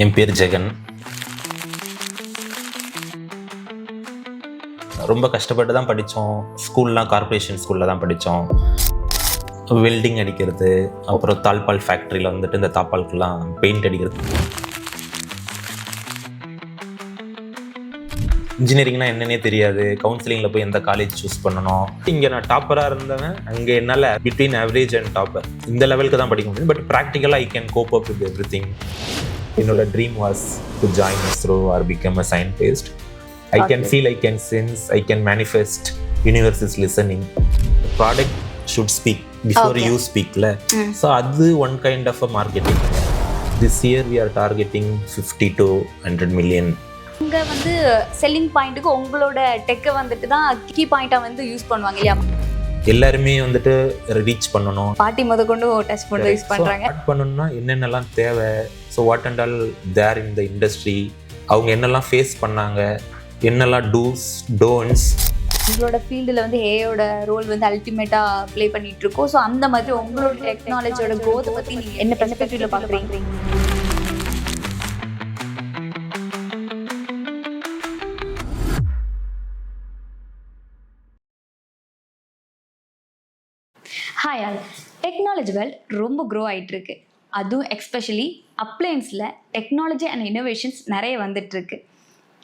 என் பேர் ஜெகன். ரொம்ப கஷ்டப்பட்டு தான் படித்தோம். ஸ்கூல்லாம் கார்ப்பரேஷன் ஸ்கூலில் தான் படித்தோம். வெல்டிங் அடிக்கிறது, அப்புறம் தாழ்பால் ஃபேக்ட்ரியில் வந்துட்டு இந்த தாப்பாலுக்கெல்லாம் பெயிண்ட் அடிக்கிறது. இன்ஜினியரிங்னா என்னன்னே தெரியாது. கவுன்சிலிங்கில் போய் எந்த காலேஜ் சூஸ் பண்ணணும். இங்கே நான் டாப்பராக இருந்தவன், அங்கே என்னால் பிட்வீன் ஆவரேஜ் அண்ட் டாப்பர் இந்த லெவலுக்கு தான் படிக்க முடியும். பட் ப்ராக்டிக்கலாக I can cope up with everything. என்னோட dream was to join ISRO or become a scientist. I can feel, I can sense, I can manifest. Universe is listening. The product should speak before you speak. So that's one kind of a marketing. This year we are targeting 50 to 100 million. இங்க வந்து selling பாயிண்ட்டுக்கு உங்களோட டெக்கை வந்துட்டு தான் key பாயிண்டா வந்து use பண்ணுவாங்க இல்லையா? எல்லாருமே வந்துட்டு ரீச் பண்ணணும். பார்ட்டி முத கொண்டு டச் பண்ணி யூஸ் பண்றாங்க. ஸ்டார்ட் பண்ணனும்னா என்னென்னலாம் தேவை, so what and all there in the industry, அவங்க என்னெல்லாம் ஃபேஸ் பண்ணாங்க, என்னெல்லாம் டூஸ் டோன்ட்ஸ். உங்களோட ஃபீல்டில் வந்து ஏயோட ரோல் வந்து அல்டிமேட்டாக ப்ளே பண்ணிட்டு இருக்கோம். ஸோ அந்த மாதிரி உங்களோட டெக்னாலஜியோட க்ரோத்தை பற்றி நீங்கள் என்ன பெர்ஸ்பெக்டிவ்ல பார்க்குறீங்க? ஹாய் ஆல், டெக்னாலஜி வேர்ல்ட் ரொம்ப க்ரோ ஆகிட்டு இருக்கு. அதுவும் எக்ஸ்பெஷலி அப்ளையன்ஸில் டெக்னாலஜி அண்ட் இன்னோவேஷன்ஸ் நிறைய வந்துட்டு இருக்கு.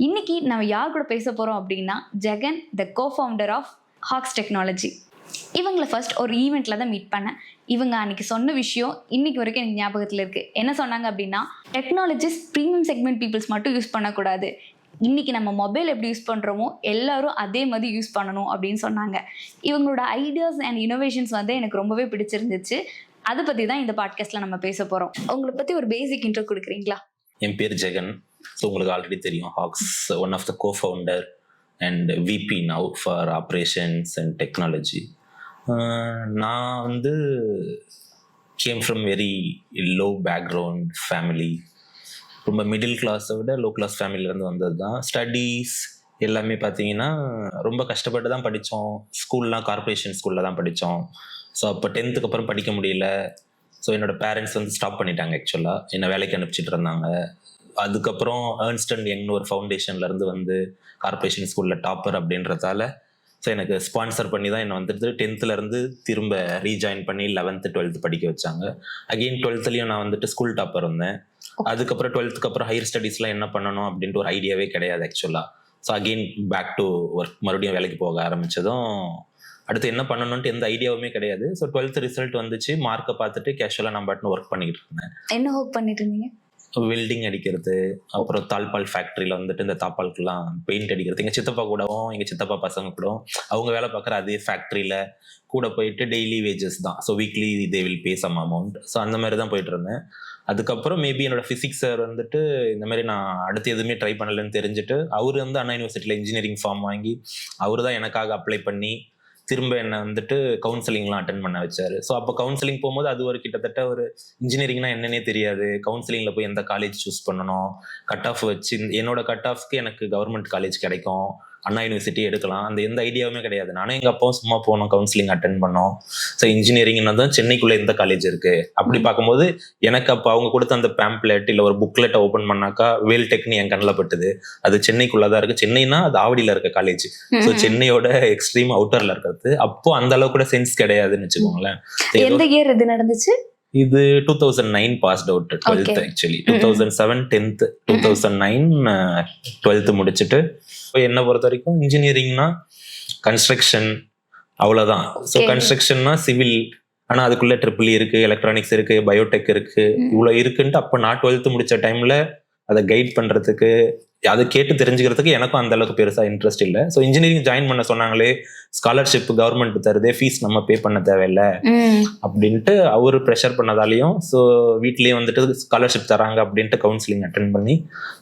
இன்னைக்கு நம்ம யார் கூட பேச போகிறோம் அப்படின்னா ஜெகன், த கோஃபவுண்டர் ஆஃப் ஹாக்ஸ் டெக்னாலஜி. இவங்களை ஃபர்ஸ்ட் ஒரு ஈவெண்ட்டில் தான் மீட் பண்ணேன். இவங்க அன்றைக்கி சொன்ன விஷயம் இன்னைக்கு வரைக்கும் எனக்கு ஞாபகத்தில் இருக்குது. என்ன சொன்னாங்க அப்படின்னா, டெக்னாலஜிஸ் ப்ரீமியம் செக்மெண்ட் பீப்புள்ஸ் மட்டும் யூஸ் பண்ணக்கூடாது, இன்றைக்கி நம்ம மொபைல் எப்படி யூஸ் பண்ணுறோமோ எல்லாரும் அதே மாதிரி யூஸ் பண்ணணும் அப்படின்னு சொன்னாங்க. இவங்களோட ஐடியாஸ் அண்ட் இனோவேஷன்ஸ் வந்து எனக்கு ரொம்பவே பிடிச்சிருந்துச்சு. அதை பற்றி தான் இந்த பாட்காஸ்ட்டில் நம்ம பேச போகிறோம். உங்களை பற்றி ஒரு பேசிக் இன்ட்ரோ கொடுக்குறீங்களா? என் பேர் ஜெகன். ஸோ உங்களுக்கு ஆல்ரெடி தெரியும், Hawks one of the cofounder and VP now for operations and technology. நான் வந்து came from very low background family. ரொம்ப மிடில் கிளாஸை விட லோ கிளாஸ் ஃபேமிலியிலேருந்து வந்தது தான். ஸ்டடீஸ் எல்லாமே பார்த்தீங்கன்னா ரொம்ப கஷ்டப்பட்டு தான் படித்தோம். ஸ்கூல்லாம் கார்ப்பரேஷன் ஸ்கூலில் தான் படித்தோம். ஸோ அப்போ 10th அப்புறம் படிக்க முடியல. ஸோ என்னோடய பேரண்ட்ஸ் வந்து ஸ்டாப் பண்ணிட்டாங்க. ஆக்சுவலாக என்னை வேலைக்கு அனுப்பிச்சிட்டு இருந்தாங்க. அதுக்கப்புறம் ஏர்ன்ஸ்ட் அண்ட் யங்னு ஒரு ஃபவுண்டேஷன்லேருந்து வந்து கார்ப்பரேஷன் ஸ்கூலில் டாப்பர் அப்படின்றதால ஸோ எனக்கு ஸ்பான்சர் பண்ணி தான் என்னை வந்துட்டு 10th திரும்ப ரீஜாயின் பண்ணி 11th 12th படிக்க வச்சாங்க. அகெயின் 12thலையும் நான் வந்துட்டு ஸ்கூல் டாப்பர் இருந்தேன். அதுக்கப்புறம் 12th அப்புறம் ஹையர் ஸ்டடீஸ்லாம் என்ன பண்ணணும் அப்படின்ட்டு ஒரு ஐடியாவே கிடையாது ஆக்சுவலாக. So again back to work, மறுபடியும் வேலைக்கு போக ஆரம்பித்ததும் அடுத்து என்ன பண்ணணும்ட்டு எந்த ஐடியாவுமே கிடையாது. ஸோ 12th ரிசல்ட் வந்துச்சு, மார்க்கை பார்த்துட்டு கேஷுவலாக நான் பாட்டுன்னு ஒர்க் பண்ணிக்கிட்டு இருந்தேன். என்ன ஒர்க் பண்ணிட்டு இருந்தீங்க? வெல்டிங் அடிக்கிறது, அப்புறம் தாழ்பால் ஃபேக்ட்ரியில் வந்துட்டு இந்த தாப்பாலுக்கெல்லாம் பெயிண்ட் அடிக்கிறது. எங்கள் சித்தப்பா கூடவும் எங்கள் சித்தப்பா பசங்க கூடவும் அவங்க வேலை பார்க்குற அதே ஃபேக்ட்ரியில் கூட போயிட்டு டெய்லி வேஜஸ் தான். So weekly they will pay some amount. So அந்த மாதிரி தான் போயிட்டு இருந்தேன். அதுக்கப்புறம் மேபி என்னோட ஃபிசிக்ஸ் சார் வந்துட்டு இந்த மாதிரி நான் அடுத்து எதுவுமே ட்ரை பண்ணலைன்னு தெரிஞ்சுட்டு அவர் வந்து அண்ணா யூனிவர்சிட்டியில் இன்ஜினியரிங் ஃபார்ம் வாங்கி அவர் தான் எனக்காக அப்ளை பண்ணி திரும்ப என்னை வந்துட்டு கவுன்சிலிங்லாம் அட்டன் பண்ண வச்சாரு. ஸோ அப்போ கவுன்சிலிங் போகும்போது அது ஒரு கிட்டத்தட்ட ஒரு இன்ஜினியரிங்னா என்னன்னே தெரியாது. கவுன்சிலிங்கில் போய் எந்த காலேஜ் சூஸ் பண்ணணும், கட் ஆஃப் வச்சு என்னோட கட் ஆஃப்க்கு எனக்கு கவர்மெண்ட் காலேஜ் கிடைக்கும், அண்ணா யூனிவர்சிட்டி எடுக்கலாம், அந்த எந்த ஐடியாவுமே கிடையாது. நானும் எங்கள் அப்பாவும் சும்மா போனோம், கவுன்சிலிங் அட்டன் பண்ணோம். ஸோ இன்ஜினியரிங்னா தான் சென்னைக்குள்ளே எந்த காலேஜ் இருக்குது அப்படி பார்க்கும்போது எனக்கு அப்போ அவங்க கொடுத்த அந்த பேம்ப்ளெட் இல்லை ஒரு புக்லெட்டை ஓப்பன் பண்ணாக்கா வேல்டெக்னு என் கண்ணில் பட்டுது. அது சென்னைக்குள்ளே தான் இருக்குது. சென்னைனா அது ஆவடியில் இருக்க காலேஜ். ஸோ சென்னையோட எக்ஸ்ட்ரீம் அவுட்டரில் இருக்கிறது. அப்போ அந்த அளவுக்கு கூட சென்ஸ் கிடையாதுன்னு வச்சுக்கோங்களேன். எந்த இயர் இது நடந்துச்சு? இது 2009 passed out 12th. Actually 2007 10th, 2009 12th முடிச்சுட்டு என்னை பொறுத்த வரைக்கும் இன்ஜினியரிங்னா கன்ஸ்ட்ரக்ஷன் அவ்வளோதான். ஸோ கன்ஸ்ட்ரக்ஷன்னா சிவில், ஆனால் அதுக்குள்ளே ட்ரிபிள் இருக்கு, எலக்ட்ரானிக்ஸ் இருக்கு, பயோடெக் இருக்கு, இவ்வளோ இருக்குன்ட்டு அப்போ நான் 12th முடிச்ச டைம்ல அதை கைட் பண்றதுக்கு அதை கேட்டு தெரிஞ்சுக்கிறதுக்கு எனக்கும் அந்த அளவுக்கு பெருசா இன்ட்ரெஸ்ட் இல்லை. ஸோ இன்ஜினியரிங் ஜாயின் பண்ண சொன்னாங்களே, ஸ்காலர்ஷிப் கவர்மெண்ட் தருதே, ஃபீஸ் நம்ம பே பண்ண தேவையில்லை அப்படின்ட்டு அவர் ப்ரெஷர் பண்ணதாலையும் ஸோ வீட்லேயும் வந்துட்டு ஸ்காலர்ஷிப் தராங்க அப்படின்ட்டு கவுன்சிலிங் அட்டன் பண்ணி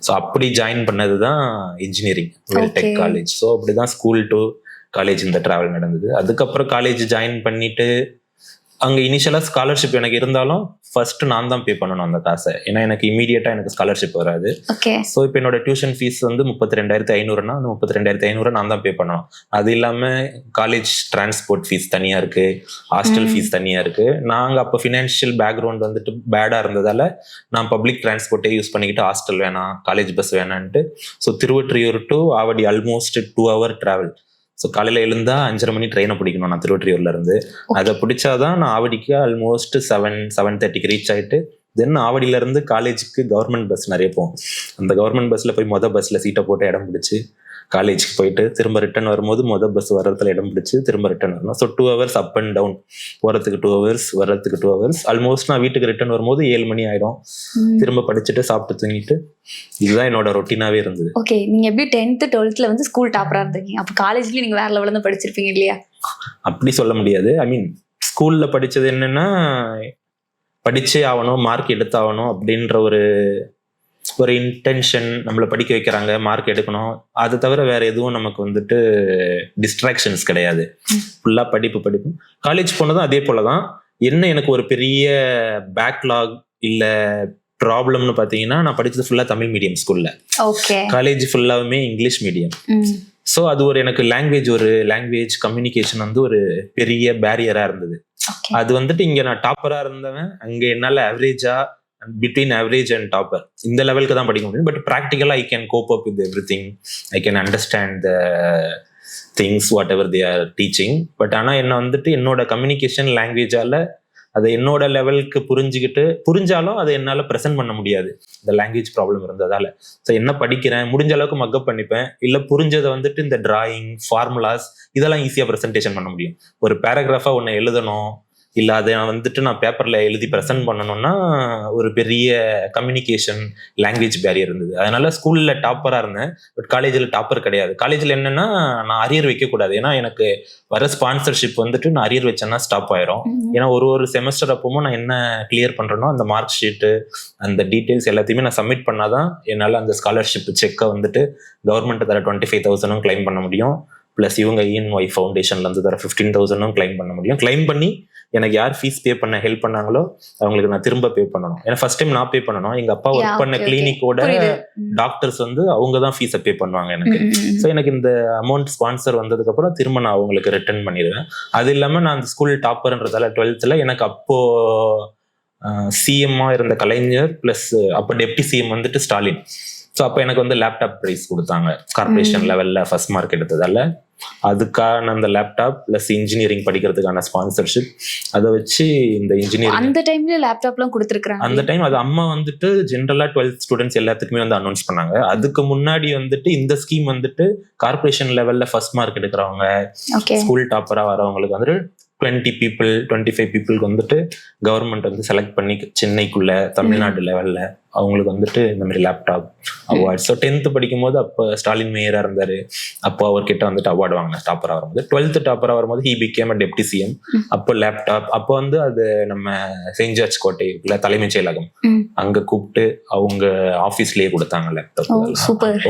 ஸோ அப்படி ஜாயின் பண்ணது தான் இன்ஜினியரிங் வேல்டெக் காலேஜ். ஸோ அப்படிதான் ஸ்கூல் டு காலேஜ் இந்த ட்ராவல் நடந்தது. அதுக்கப்புறம் காலேஜ் ஜாயின் பண்ணிட்டு அங்கே இனிஷியலாக ஸ்காலர்ஷிப் எனக்கு இருந்தாலும் ஃபர்ஸ்ட் நான் தான் பே பண்ணணும் அந்த காசை. ஏன்னா எனக்கு இமீடியட்டா எனக்கு ஸ்காலர்ஷிப் வராது. ஓகே. ஸோ இப்போ என்னோட டியூஷன் ஃபீஸ் வந்து 32,500னா அந்த 32,500 நான் தான் பே பண்ணணும். அது இல்லாம காலேஜ் டிரான்ஸ்போர்ட் ஃபீஸ் தனியா இருக்கு, ஹாஸ்டல் ஃபீஸ் தனியா இருக்கு. நாங்க அப்போ ஃபினான்ஷியல் பேக்ரவுண்ட் வந்துட்டு பேடா இருந்ததால நான் பப்ளிக் டிரான்ஸ்போர்ட்டே யூஸ் பண்ணிக்கிட்டு ஹாஸ்டல் வேணாம், காலேஜ் பஸ் வேணான்ட்டு so Thiruvottiyur to Avadi almost 2 hour travel. So காலையில் எழுந்தா 5:30 மணி ட்ரெயினை பிடிக்கணும் நான் திருவொற்றியூர்ல இருந்து. அதை பிடிச்சாதான் நான் ஆவடிக்கு ஆல்மோஸ்ட் 7:30க்கு ரீச் ஆகிட்டு தென் ஆவடியில இருந்து காலேஜுக்கு கவர்மெண்ட் பஸ் நிறைய போகும். அந்த கவர்மெண்ட் பஸ்ல போய் பஸ்ல சீட்டை போட்டு இடம் பிடிச்சி காலேஜுக்கு போயிட்டு திரும்ப ரிட்டர்ன் வரும்போது பஸ் வர்றதுல இடம் பிடிச்சி திரும்ப ரிட்டர்ன் வரணும். So 2 hours up and down, போகிறதுக்கு 2 hours வர்றதுக்கு 2 hours. ஆல்மோஸ்ட் நான் வீட்டுக்கு ரிட்டர்ன் வரும்போது 7 மணி ஆயிடும். திரும்ப படிச்சுட்டு சாப்பிட்டு தூங்கிட்டு இதுதான் என்னோட ரொட்டீனாவே இருந்தது. ஓகே. நீங்க எப்படி 10th 12th வந்து ஸ்கூல் டாப்பரா இருந்தீங்க, அப்போ காலேஜ்லயும் நீங்க வேற லெவல்ல தான் படிச்சிருப்பீங்க இல்லையா? அப்படி சொல்ல முடியாது. ஐ மீன் ஸ்கூல்ல படிச்சது என்னன்னா படிச்சே ஆகணும், மார்க் எடுத்தாகணும் அப்படின்ற ஒரு இன்டென்ஷன். நம்மளை படிக்க வைக்கிறாங்க, மார்க் எடுக்கணும். அது தவிர வேற எதுவும் நமக்கு வந்துட்டு டிஸ்ட்ராக்ஷன்ஸ் கிடையாது. ஃபுல்லா படிப்பு. காலேஜ் போனதும் அதே போலதான். என்ன எனக்கு ஒரு பெரிய பேக்லாக் இல்ல ப்ராப்ளம்னு பாத்தீங்கன்னா, நான் படிச்சது ஃபுல்லா தமிழ் மீடியம் ஸ்கூல்ல. காலேஜ் ஃபுல்லாவுமே இங்கிலீஷ் மீடியம். ஸோ அது எனக்கு லாங்குவேஜ் கம்யூனிகேஷன் வந்து ஒரு பெரிய பேரியரா இருந்தது. அது வந்துட்டு இங்க நான் டாப்பரா இருந்தவன், அங்க என்னால ஆவரேஜா between average and topper இந்த லெவலுக்கு தான் படிக்க முடியும். பட் ப்ராக்டிக்கலா I can cope up with everything. I can understand the things whatever they are teaching. But ஆனால் என்ன வந்துட்டு என்னோட கம்யூனிகேஷன் லாங்குவேஜால அதை என்னோட லெவலுக்கு புரிஞ்சாலும் அதை என்னால் ப்ரெசென்ட் பண்ண முடியாது, இந்த லாங்குவேஜ் ப்ராப்ளம் இருந்ததால. ஸோ என்ன படிக்கிறேன் முடிஞ்ச அளவுக்கு மக்கப் பண்ணிப்பேன். இல்லை புரிஞ்சதை வந்துட்டு இந்த டிராயிங் ஃபார்முலாஸ் இதெல்லாம் ஈஸியாக ப்ரெசன்டேஷன் பண்ண முடியும். ஒரு பேராகிராஃபா ஒன்று எழுதணும், இல்லை அதை வந்துட்டு நான் பேப்பரில் எழுதி ப்ரெசென்ட் பண்ணணும்னா ஒரு பெரிய கம்யூனிகேஷன் லாங்குவேஜ் பேரியர் இருந்தது. அதனால ஸ்கூலில் டாப்பராக இருந்தேன். பட் காலேஜில் டாப்பர் கிடையாது. காலேஜில் என்னன்னா நான் அரியர் வைக்கக்கூடாது. ஏன்னா எனக்கு வர ஸ்பான்சர்ஷிப் வந்துட்டு நான் அரியர் வச்சேன்னா ஸ்டாப் ஆயிரும். ஏன்னா ஒரு செமஸ்டர் அப்பவும் நான் என்ன கிளியர் பண்ணுறேனோ அந்த மார்க் ஷீட்டு அந்த டீட்டெயில்ஸ் எல்லாத்தையுமே நான் சப்மிட் பண்ணாதான் என்னால் அந்த ஸ்காலர்ஷிப் செக்கை வந்துட்டு கவர்மெண்ட் தர 25,000 கிளைம் பண்ண முடியும். ப்ளஸ் இவங்க ENY ஃபவுண்டேஷன்லேருந்து தர 15,000 கிளைம் பண்ண முடியும். கிளைம் பண்ணி எனக்கு யார் ஃபீஸ் பே பண்ண ஹெல்ப் பண்ணாங்களோ அவங்களுக்கு நான் திரும்ப பே பண்ணணும். ஏன்னா ஃபர்ஸ்ட் டைம் நான் பே பண்ணணும். எங்க அப்பா ஒர்க் பண்ண கிளினிக்கோட டாக்டர்ஸ் வந்து அவங்க தான் ஃபீஸை பே பண்ணுவாங்க எனக்கு. ஸோ எனக்கு இந்த அமௌண்ட் ஸ்பான்சர் வந்ததுக்கு அப்புறம் திரும்ப நான் அவங்களுக்கு ரிட்டர்ன் பண்ணிடுவேன். அது இல்லாமல் நான் அந்த ஸ்கூல் டாப்பர்ன்றதால 12th எனக்கு அப்போ சிஎம்மா இருந்த கலைஞர் பிளஸ் அப்போ டெப்டி சிஎம் வந்துட்டு ஸ்டாலின். ஸோ அப்போ எனக்கு வந்து லேப்டாப் ப்ரைஸ் கொடுத்தாங்க கார்பரேஷன் லெவலில் ஃபர்ஸ்ட் மார்க் எடுத்ததால. அதுக்கான அந்த லேப்டாப் பிளஸ் இன்ஜினியரிங் படிக்கிறதுக்கான ஸ்பான்சர்ஷிப் அதை வச்சு இந்த இன்ஜினியரிங் அந்த டைம்ல லேப்டாப்லாம் கொடுத்துருக்காங்க. அந்த டைம் அது அம்மா வந்துட்டு ஜென்ரலா 12th ஸ்டூடெண்ட்ஸ் எல்லாத்துக்குமே வந்து அனௌன்ஸ் பண்ணாங்க. அதுக்கு முன்னாடி வந்துட்டு இந்த ஸ்கீம் வந்துட்டு கார்பரேஷன் லெவல்ல ஃபர்ஸ்ட் மார்க் எடுக்கிறவங்க ஸ்கூல் டாப்பரா வரவங்களுக்கு வந்துட்டு 20 people 25 பீப்புளுக்கு வந்துட்டு கவர்மெண்ட் வந்து செலக்ட் பண்ணி சென்னைக்குள்ள தமிழ்நாடு லெவல்ல அவங்களுக்கு வந்துட்டு இந்த மாதிரி லேப்டாப் அவார்ட். ஸோ 10th படிக்கும் போது அப்போ ஸ்டாலின் மேயரா இருந்தாரு. அப்போ அவர்கிட்ட வந்துட்டு அவார்டு வாங்கின டாப்பரா வரும்போது 12th டாப்பரா வரும்போது he became a deputy CM. அப்போ லேப்டாப் அப்போ வந்து அது நம்ம செயின்ட் ஜார்ஜ் கோட்டை இல்ல தலைமைச் செயலகம் அங்க கூப்பிட்டு அவங்க ஆபீஸ்லயே கொடுத்தாங்க லேப்டாப். சூப்பர்.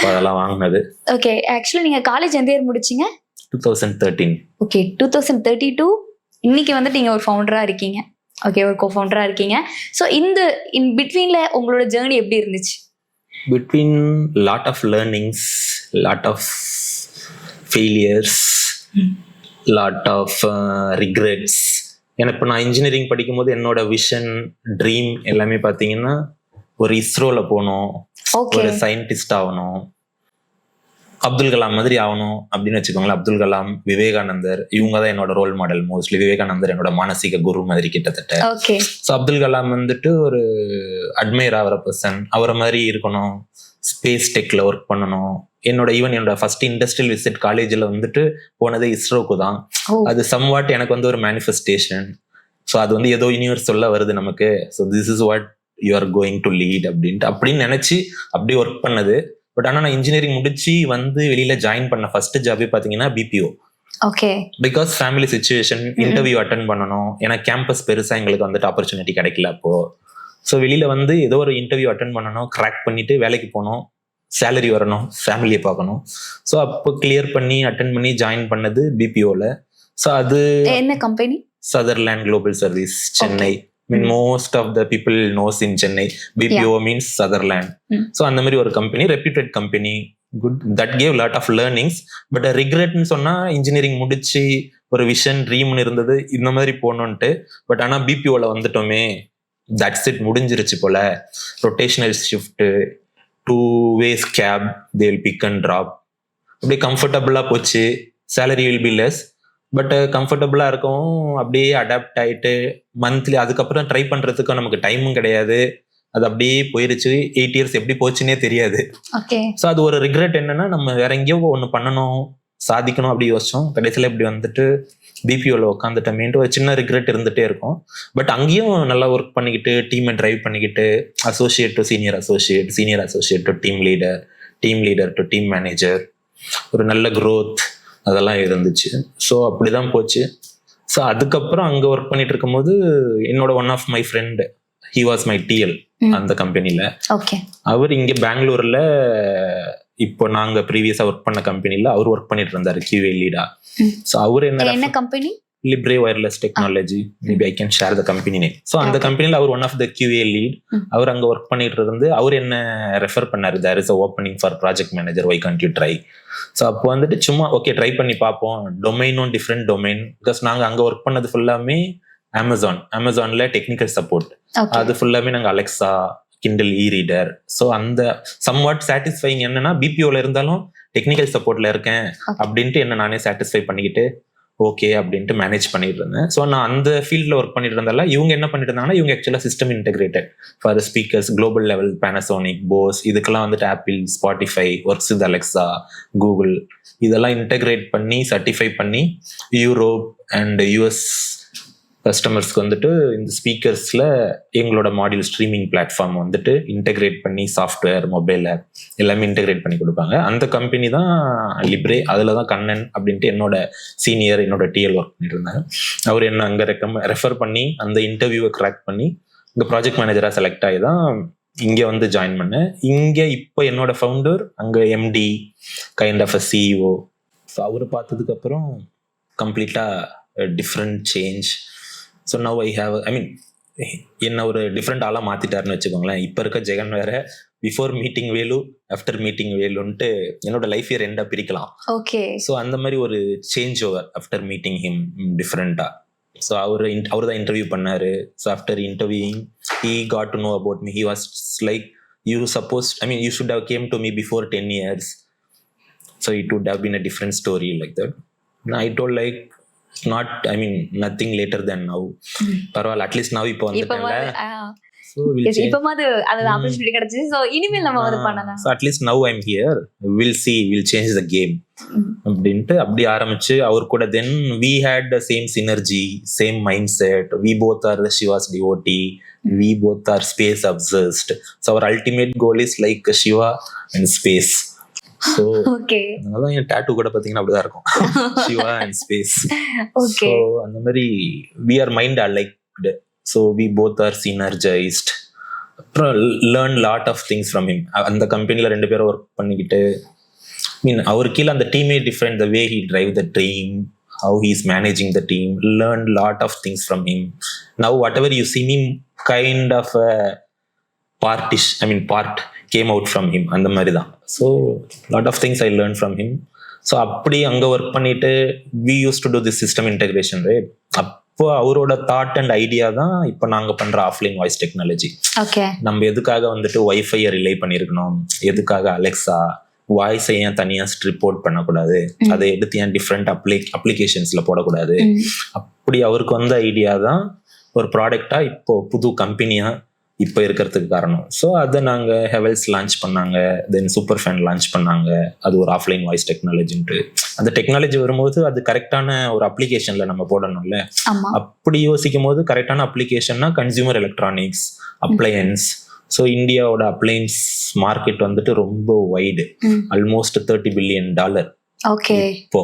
அதெல்லாம் வாங்கினது. ஓகே. ஆக்சுவலி நீங்க காலேஜ் எந்த இயர் முடிச்சீங்க? 2013. ஓகே. 2032 இன்னைக்கு வந்துட்டு நீங்க ஒரு ஃபவுண்டரா இருக்கீங்க. ஓகே, ஒரு கோ-ஃபவுண்டரா இருக்கீங்க. ஸோ இன் பிட்வீன்ல உங்களோட ஜேர்னி எப்படி இருந்துச்சு? Between lot of learnings, lot of failures, lot of regrets. எனக்கு இப்போ நான் இன்ஜினியரிங் படிக்கும்போது என்னோட விஷன் ட்ரீம் எல்லாமே பார்த்தீங்கன்னா ஒரு இஸ்ரோல போகணும், ஒரு சயின்டிஸ்ட் ஆகணும், அப்துல் கலாம் மாதிரி ஆகணும் அப்படின்னு வச்சுக்கோங்களேன். அப்துல் கலாம், விவேகானந்தர் இவங்க தான் என்னோட ரோல் மாடல். மோஸ்ட்லி விவேகானந்தர் என்னோட மானசீக குரு மாதிரி கிட்டத்தட்ட. ஸோ அப்துல் கலாம் வந்துட்டு ஒரு அட்மையர் ஆகிற பர்சன், அவரை மாதிரி இருக்கணும், ஸ்பேஸ் டெக்ல ஒர்க் பண்ணணும். என்னோட ஃபர்ஸ்ட் இண்டஸ்ட்ரியல் விசிட் காலேஜில் வந்துட்டு போனதே இஸ்ரோக்கு தான். அது சம்வாட் எனக்கு வந்து ஒரு மேனிஃபெஸ்டேஷன். ஸோ அது வந்து ஏதோ யூனிவர்ஸ் சொல்ல வருது நமக்கு. So this is what you are going to lead அப்படின்னு நினைச்சு அப்படியே ஒர்க் பண்ணது. பட் ஆனால் நான் இன்ஜினியரிங் முடிச்சு வந்து வெளியில ஜாயின் பண்ண ஃபர்ஸ்ட் ஜாபே பார்த்தீங்கன்னா BPO. Okay. Because family situation, interview attend பண்ணணும். ஏன்னா கேம்பஸ் பெருசாக எங்களுக்கு வந்துட்டு ஆப்பர்ச்சுனிட்டி கிடைக்கல அப்போ. ஸோ வெளியில வந்து ஏதோ ஒரு இன்டர்வியூ அட்டன் பண்ணணும், கிராக் பண்ணிட்டு வேலைக்கு போகணும், சேலரி வரணும், ஃபேமிலியை பார்க்கணும். ஸோ அப்போ கிளியர் பண்ணி அட்டன் பண்ணி ஜாயின் பண்ணது BPOல. ஸோ அது என்ன company? Sutherland global service, Chennai. Most of the people knows in Chennai. BPO means Sutherland. So அந்த மாதிரி ஒரு company, reputed company, good, that gave lot of learnings. But ரிக்ரெட்னு சொன்னா இன்ஜினியரிங் முடிச்சு ஒரு விஷன் ட்ரீம்னு இருந்தது இந்த மாதிரி போகணுன்ட்டு. பட் ஆனா பிபிஓல வந்துட்டோமே, தட்ஸ் இட், முடிஞ்சிருச்சு போல. Rotational shift, 2 ways cab, they will pick and drop. அப்படியே கம்ஃபர்டபுளா போச்சு. Salary will be less, but கம்ஃபர்டபுளா இருக்கும். அப்படியே அடாப்ட் ஆயிட்டு மந்த்லி அதுக்கப்புறம் ட்ரை பண்றதுக்கு நமக்கு டைமும் கிடையாது. அது அப்படியே போயிருச்சு. 8 years எப்படி போச்சுன்னே தெரியாது. ஸோ அது ஒரு ரிக்ரெட். என்னன்னா நம்ம வேற எங்கேயோ ஒன்று பண்ணணும், சாதிக்கணும் அப்படி யோசிச்சோம். கடைசியில் இப்படி வந்துட்டு பிபிஓல உட்காந்துட்டமேன்ட்டு ஒரு சின்ன ரிக்ரெட் இருந்துட்டே இருக்கும். பட் அங்கேயும் நல்லா ஒர்க் பண்ணிக்கிட்டு, டீமை டிரைவ் பண்ணிக்கிட்டு, associate to senior associate, senior associate to team leader, team leader to team manager, ஒரு நல்ல க்ரோத் அதெல்லாம் இருந்துச்சு. ஸோ அப்படிதான் போச்சு. ஸோ அதுக்கப்புறம் அங்கே ஒர்க் பண்ணிட்டு இருக்கும்போது என்னோட one of my friend, he was my TL அந்த கம்பெனில. அவர் இங்கே பெங்களூர்ல இப்போ நாங்க ப்ரீவியஸா ஒர்க் பண்ண கம்பெனில அவர் ஒர்க் பண்ணிட்டு இருந்தாரு QA லீடா. ஸோ அவர் என்ன company? Libre wireless technology. Maybe I can share the company name. So அந்த கம்பெனில அவர் one of the QA lead. அவர் அங்க ஒர்க் பண்ணிட்டு இருந்து அவர் என்ன ரெஃபர் பண்ணாரு, there is a opening for project manager, why can't you try. So அப்போ வந்துட்டு சும்மா ஓகே ட்ரை பண்ணி பார்ப்போம். டொமைனும் டிஃப்ரெண்ட் டொமைன், பிகாஸ் நாங்கள் அங்கே ஒர்க் பண்ணது ஃபுல்லாமே அமேசான்ல டெக்னிக்கல் சப்போர்ட். அது ஃபுல்லாமே நாங்கள் அலெக்சா, கிண்டல், இ-ரீடர். ஸோ அந்த சம்வாட் சாட்டிஸ்ஃபைங் என்னன்னா, பிபிஓல இருந்தாலும் டெக்னிக்கல் சப்போர்ட்ல இருக்கேன் அப்படின்ட்டு என்ன நானே சாட்டிஸ்ஃபை பண்ணிக்கிட்டு ஓகே அப்படின்ட்டு மேனேஜ் பண்ணிட்டு இருந்தேன். ஸோ நான் அந்த ஃபீல்டில் ஒர்க் பண்ணிட்டு இருந்தால இவங்க என்ன பண்ணிட்டு இருந்தாங்கன்னா, இவங்க ஆக்சுவலாக system integrated for speakers, global level, Panasonic, Bose, இதுக்கெல்லாம் வந்துட்டு Apple, Spotify, works with Alexa, Google, இதெல்லாம் இன்டெகிரேட் பண்ணி சர்டிஃபை பண்ணி யூரோப் அண்ட் US கஸ்டமர்ஸ்க்கு வந்துட்டு இந்த ஸ்பீக்கர்ஸில் எங்களோட மாடியூல் ஸ்ட்ரீமிங் பிளாட்ஃபார்ம் வந்துட்டு இன்டெகிரேட் பண்ணி சாஃப்ட்வேர், மொபைல் ஆப் எல்லாமே இன்டெகிரேட் பண்ணி கொடுப்பாங்க. அந்த கம்பெனி தான் லிப்ரே. அதில் தான் கண்ணன் அப்படின்ட்டு என்னோட சீனியர், என்னோட டிஎல் ஒர்க் பண்ணிட்டு இருந்தாங்க. அவர் என்ன அங்கே ரெஃபர் பண்ணி அந்த இன்டர்வியூவை கிராக் பண்ணி இங்கே ப்ராஜெக்ட் மேனேஜராக செலக்ட் ஆகி தான் இங்கே வந்து ஜாயின் பண்ணேன். இங்கே இப்போ என்னோட ஃபவுண்டர் அங்கே MD, kind of a CEO. So அவர் பார்த்ததுக்கப்புறம் கம்ப்ளீட்டாக different change. So now I have, I mean என்ன ஒரு டிஃப்ரெண்ட் ஆளாக மாற்றிட்டாருன்னு வச்சுக்கோங்களேன். இப்போ இருக்க ஜெகன் வேற, before meeting Velu, after meeting வேலுன்ட்டு என்னோட லைஃபே ரெண்டாக பிரிக்கலாம். ஓகே. ஸோ அந்த மாதிரி ஒரு change over after meeting him டிஃப்ரெண்ட்டாக. ஸோ அவர் தான் இன்டர்வியூ பண்ணாரு. So after interviewing he got to know about me. He was like, you suppose, I mean you should have came to me before 10 years. So it would have been a different story like that. I told like not, I mean nothing later than now. பரவாயில்ல, at least now இப்போ வந்துட்டேன்ல. So இப்போமாது அது opportunity கிடைச்சு. So இனிமேல் நம்ம வந்து பண்ணலாம். So at least now I'm here, we'll see, we'll change the game அப்படின்ட்டு அப்படி ஆரம்பிச்சு அவர் கூட. then we had the same synergy, same mindset. We both are the Shiva's devotee, we both are space obsessed. So our ultimate goal is like Shiva and space. So அதனால என் tattoo கூட பார்த்தீங்கன்னா அப்படிதான் இருக்கும், Siva and space. So அந்த மாதிரி we are mind aligned. So we both are synergised. அப்புறம் learn lot of things from him. அந்த கம்பெனியில் 2 பேரும் ஒர்க் பண்ணிக்கிட்டு, மீன் அவர் கீழே அந்த டீமே different, the way he drive the team, how he is managing the team, learn lot of things from him. Now whatever you see me, kind of part came out from him. அந்த மாதிரி தான். So lot of things I learned from him. So அப்படி அங்கே work பண்ணிட்டு we used to do this system integration, right? அப்போ அவரோட thought and idea தான் இப்போ நாங்கள் பண்ணுற ஆஃப்லைன் வாய்ஸ் டெக்னாலஜி. நம்ம எதுக்காக வந்துட்டு வைஃபையை ரிலே பண்ணியிருக்கணும், எதுக்காக அலெக்சா வாய்ஸை ஏன் தனியாக ஸ்ட்ரிப் அவுட் பண்ணக்கூடாது, அதை எடுத்து ஏன் டிஃப்ரெண்ட் அப்ளிகேஷன்ஸில் போடக்கூடாது, அப்படி அவருக்கு வந்த ஐடியா தான் ஒரு ப்ராடக்டாக இப்போ புது கம்பெனியாக இப்போ இருக்கிறதுக்கு காரணம். ஸோ அதை நாங்கள் ஹெவல்ஸ் லான்ச் பண்ணாங்க, தென் சூப்பர் ஃபேன் லான்ச் பண்ணாங்க. அது ஒரு ஆஃப்லைன் வாய்ஸ் டெக்னாலஜின்ட்டு. அந்த டெக்னாலஜி வரும்போது அது கரெக்டான ஒரு அப்ளிகேஷனில் நம்ம போடணும்ல. அப்படி யோசிக்கும் போது கரெக்டான அப்ளிகேஷன்னா கன்சியூமர் எலக்ட்ரானிக்ஸ், அப்ளையன்ஸ். ஸோ இந்தியாவோட அப்ளையன்ஸ் மார்க்கெட் வந்துட்டு ரொம்ப வைடு, ஆல்மோஸ்ட் $30 billion இப்போ.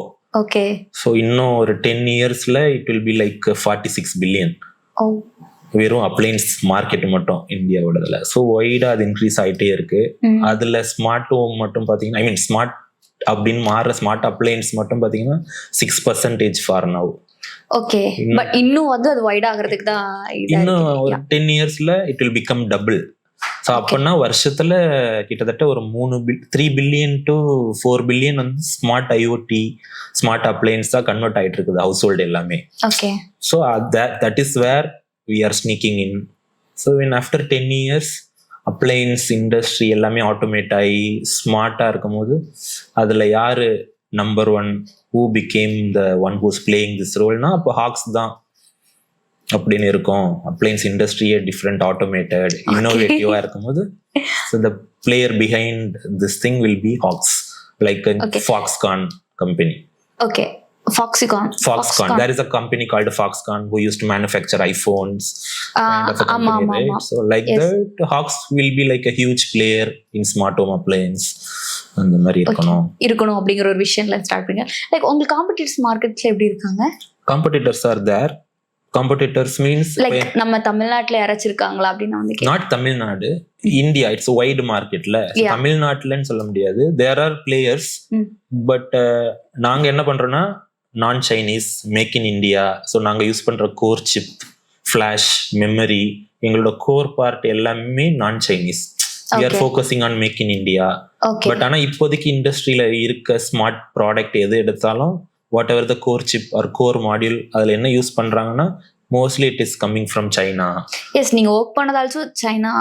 ஸோ இன்னும் ஒரு 10 yearsல it will be like 46 billion. வெறும் அப்ளையன்ஸ் மார்க்கெட் மட்டும் இந்தியாவோடதுல. ஸோ வைடா அது இன்க்ரீஸ் ஆகிட்டே இருக்கு. அதுல ஸ்மார்ட் ஹோம் மட்டும் பார்த்தீங்கன்னா, ஐ மீன் ஸ்மார்ட் அப்படின்னு மாறுற ஸ்மார்ட் அப்ளையன்ஸ் மட்டும் பார்த்தீங்கன்னா 6% ஃபார் நவ். ஓகே. பட் இன்னும் வந்து அது வைட் ஆகிறதுக்கு தான் இன்னும் ஒரு 10 இயர்ஸ்ல it will become double. So அப்படின்னா வருஷத்துல கிட்டத்தட்ட ஒரு 3 பில்லியன் டு 4 பில்லியன் வந்து ஸ்மார்ட் ஐஓடி ஸ்மார்ட் அப்ளையன்ஸ் தான் கன்வெர்ட் ஆயிட்டு இருக்குது ஹவுஸ் ஹோல்டு எல்லாமே. Okay. So that is where we are sneaking in. So when after 10 years appliances industry எல்லாமே ஆட்டோமேட் ஆகி ஸ்மார்ட்டாக இருக்கும் போது அதில் யார் number 1 who became the one who's playing this role-னா அப்போ ஹாக்ஸ் தான் அப்படின்னு இருக்கும். அப்ளையன்ஸ் இண்டஸ்ட்ரியே டிஃப்ரெண்ட் ஆட்டோமேட்டட் இன்னோவேட்டிவா இருக்கும்போது so the player behind this thing will be hugs like Foxconn company. Okay. Foxconn. There is a company called Foxconn who used to manufacture iPhones. Kind of a company, right? So like that, Hawks will be like a huge player in smart home appliance. அந்த மாதிரி இருக்கணும் அப்படிங்கிற ஒரு விஷயம்ல start பண்ணுங்க. Like உங்க competitors மார்க்கெட்ல எப்படி இருக்காங்க? Competitors are there. Competitors means like நம்ம தமிழ்நாட்டுல யாராச்சும் இருக்காங்களா அப்படின்னு வந்து not Tamil Nadu, India. It's wide மார்க்கெட்ல. தமிழ்நாட்டுலன்னு சொல்ல முடியாது. There are players. பட் நாங்க என்ன பண்றோம்னா non Chinese, make in India. So நாங்க யூஸ் பண்ற கோர் சிப், ஃபிளாஷ், மெமரி, எங்களோட கோர் பார்ட் எல்லாமே non Chinese. we are focusing on make in India. But ஆனா இப்போதைக்கு இண்டஸ்ட்ரியில இருக்க ஸ்மார்ட் ப்ராடக்ட் எது எடுத்தாலும் whatever the core chip or core module அதில் என்ன யூஸ் பண்ணுறாங்கன்னா mostly it is coming from China. Yes, நீங்கள் ஒர்க் பண்ணது ஆல்சோ சைனா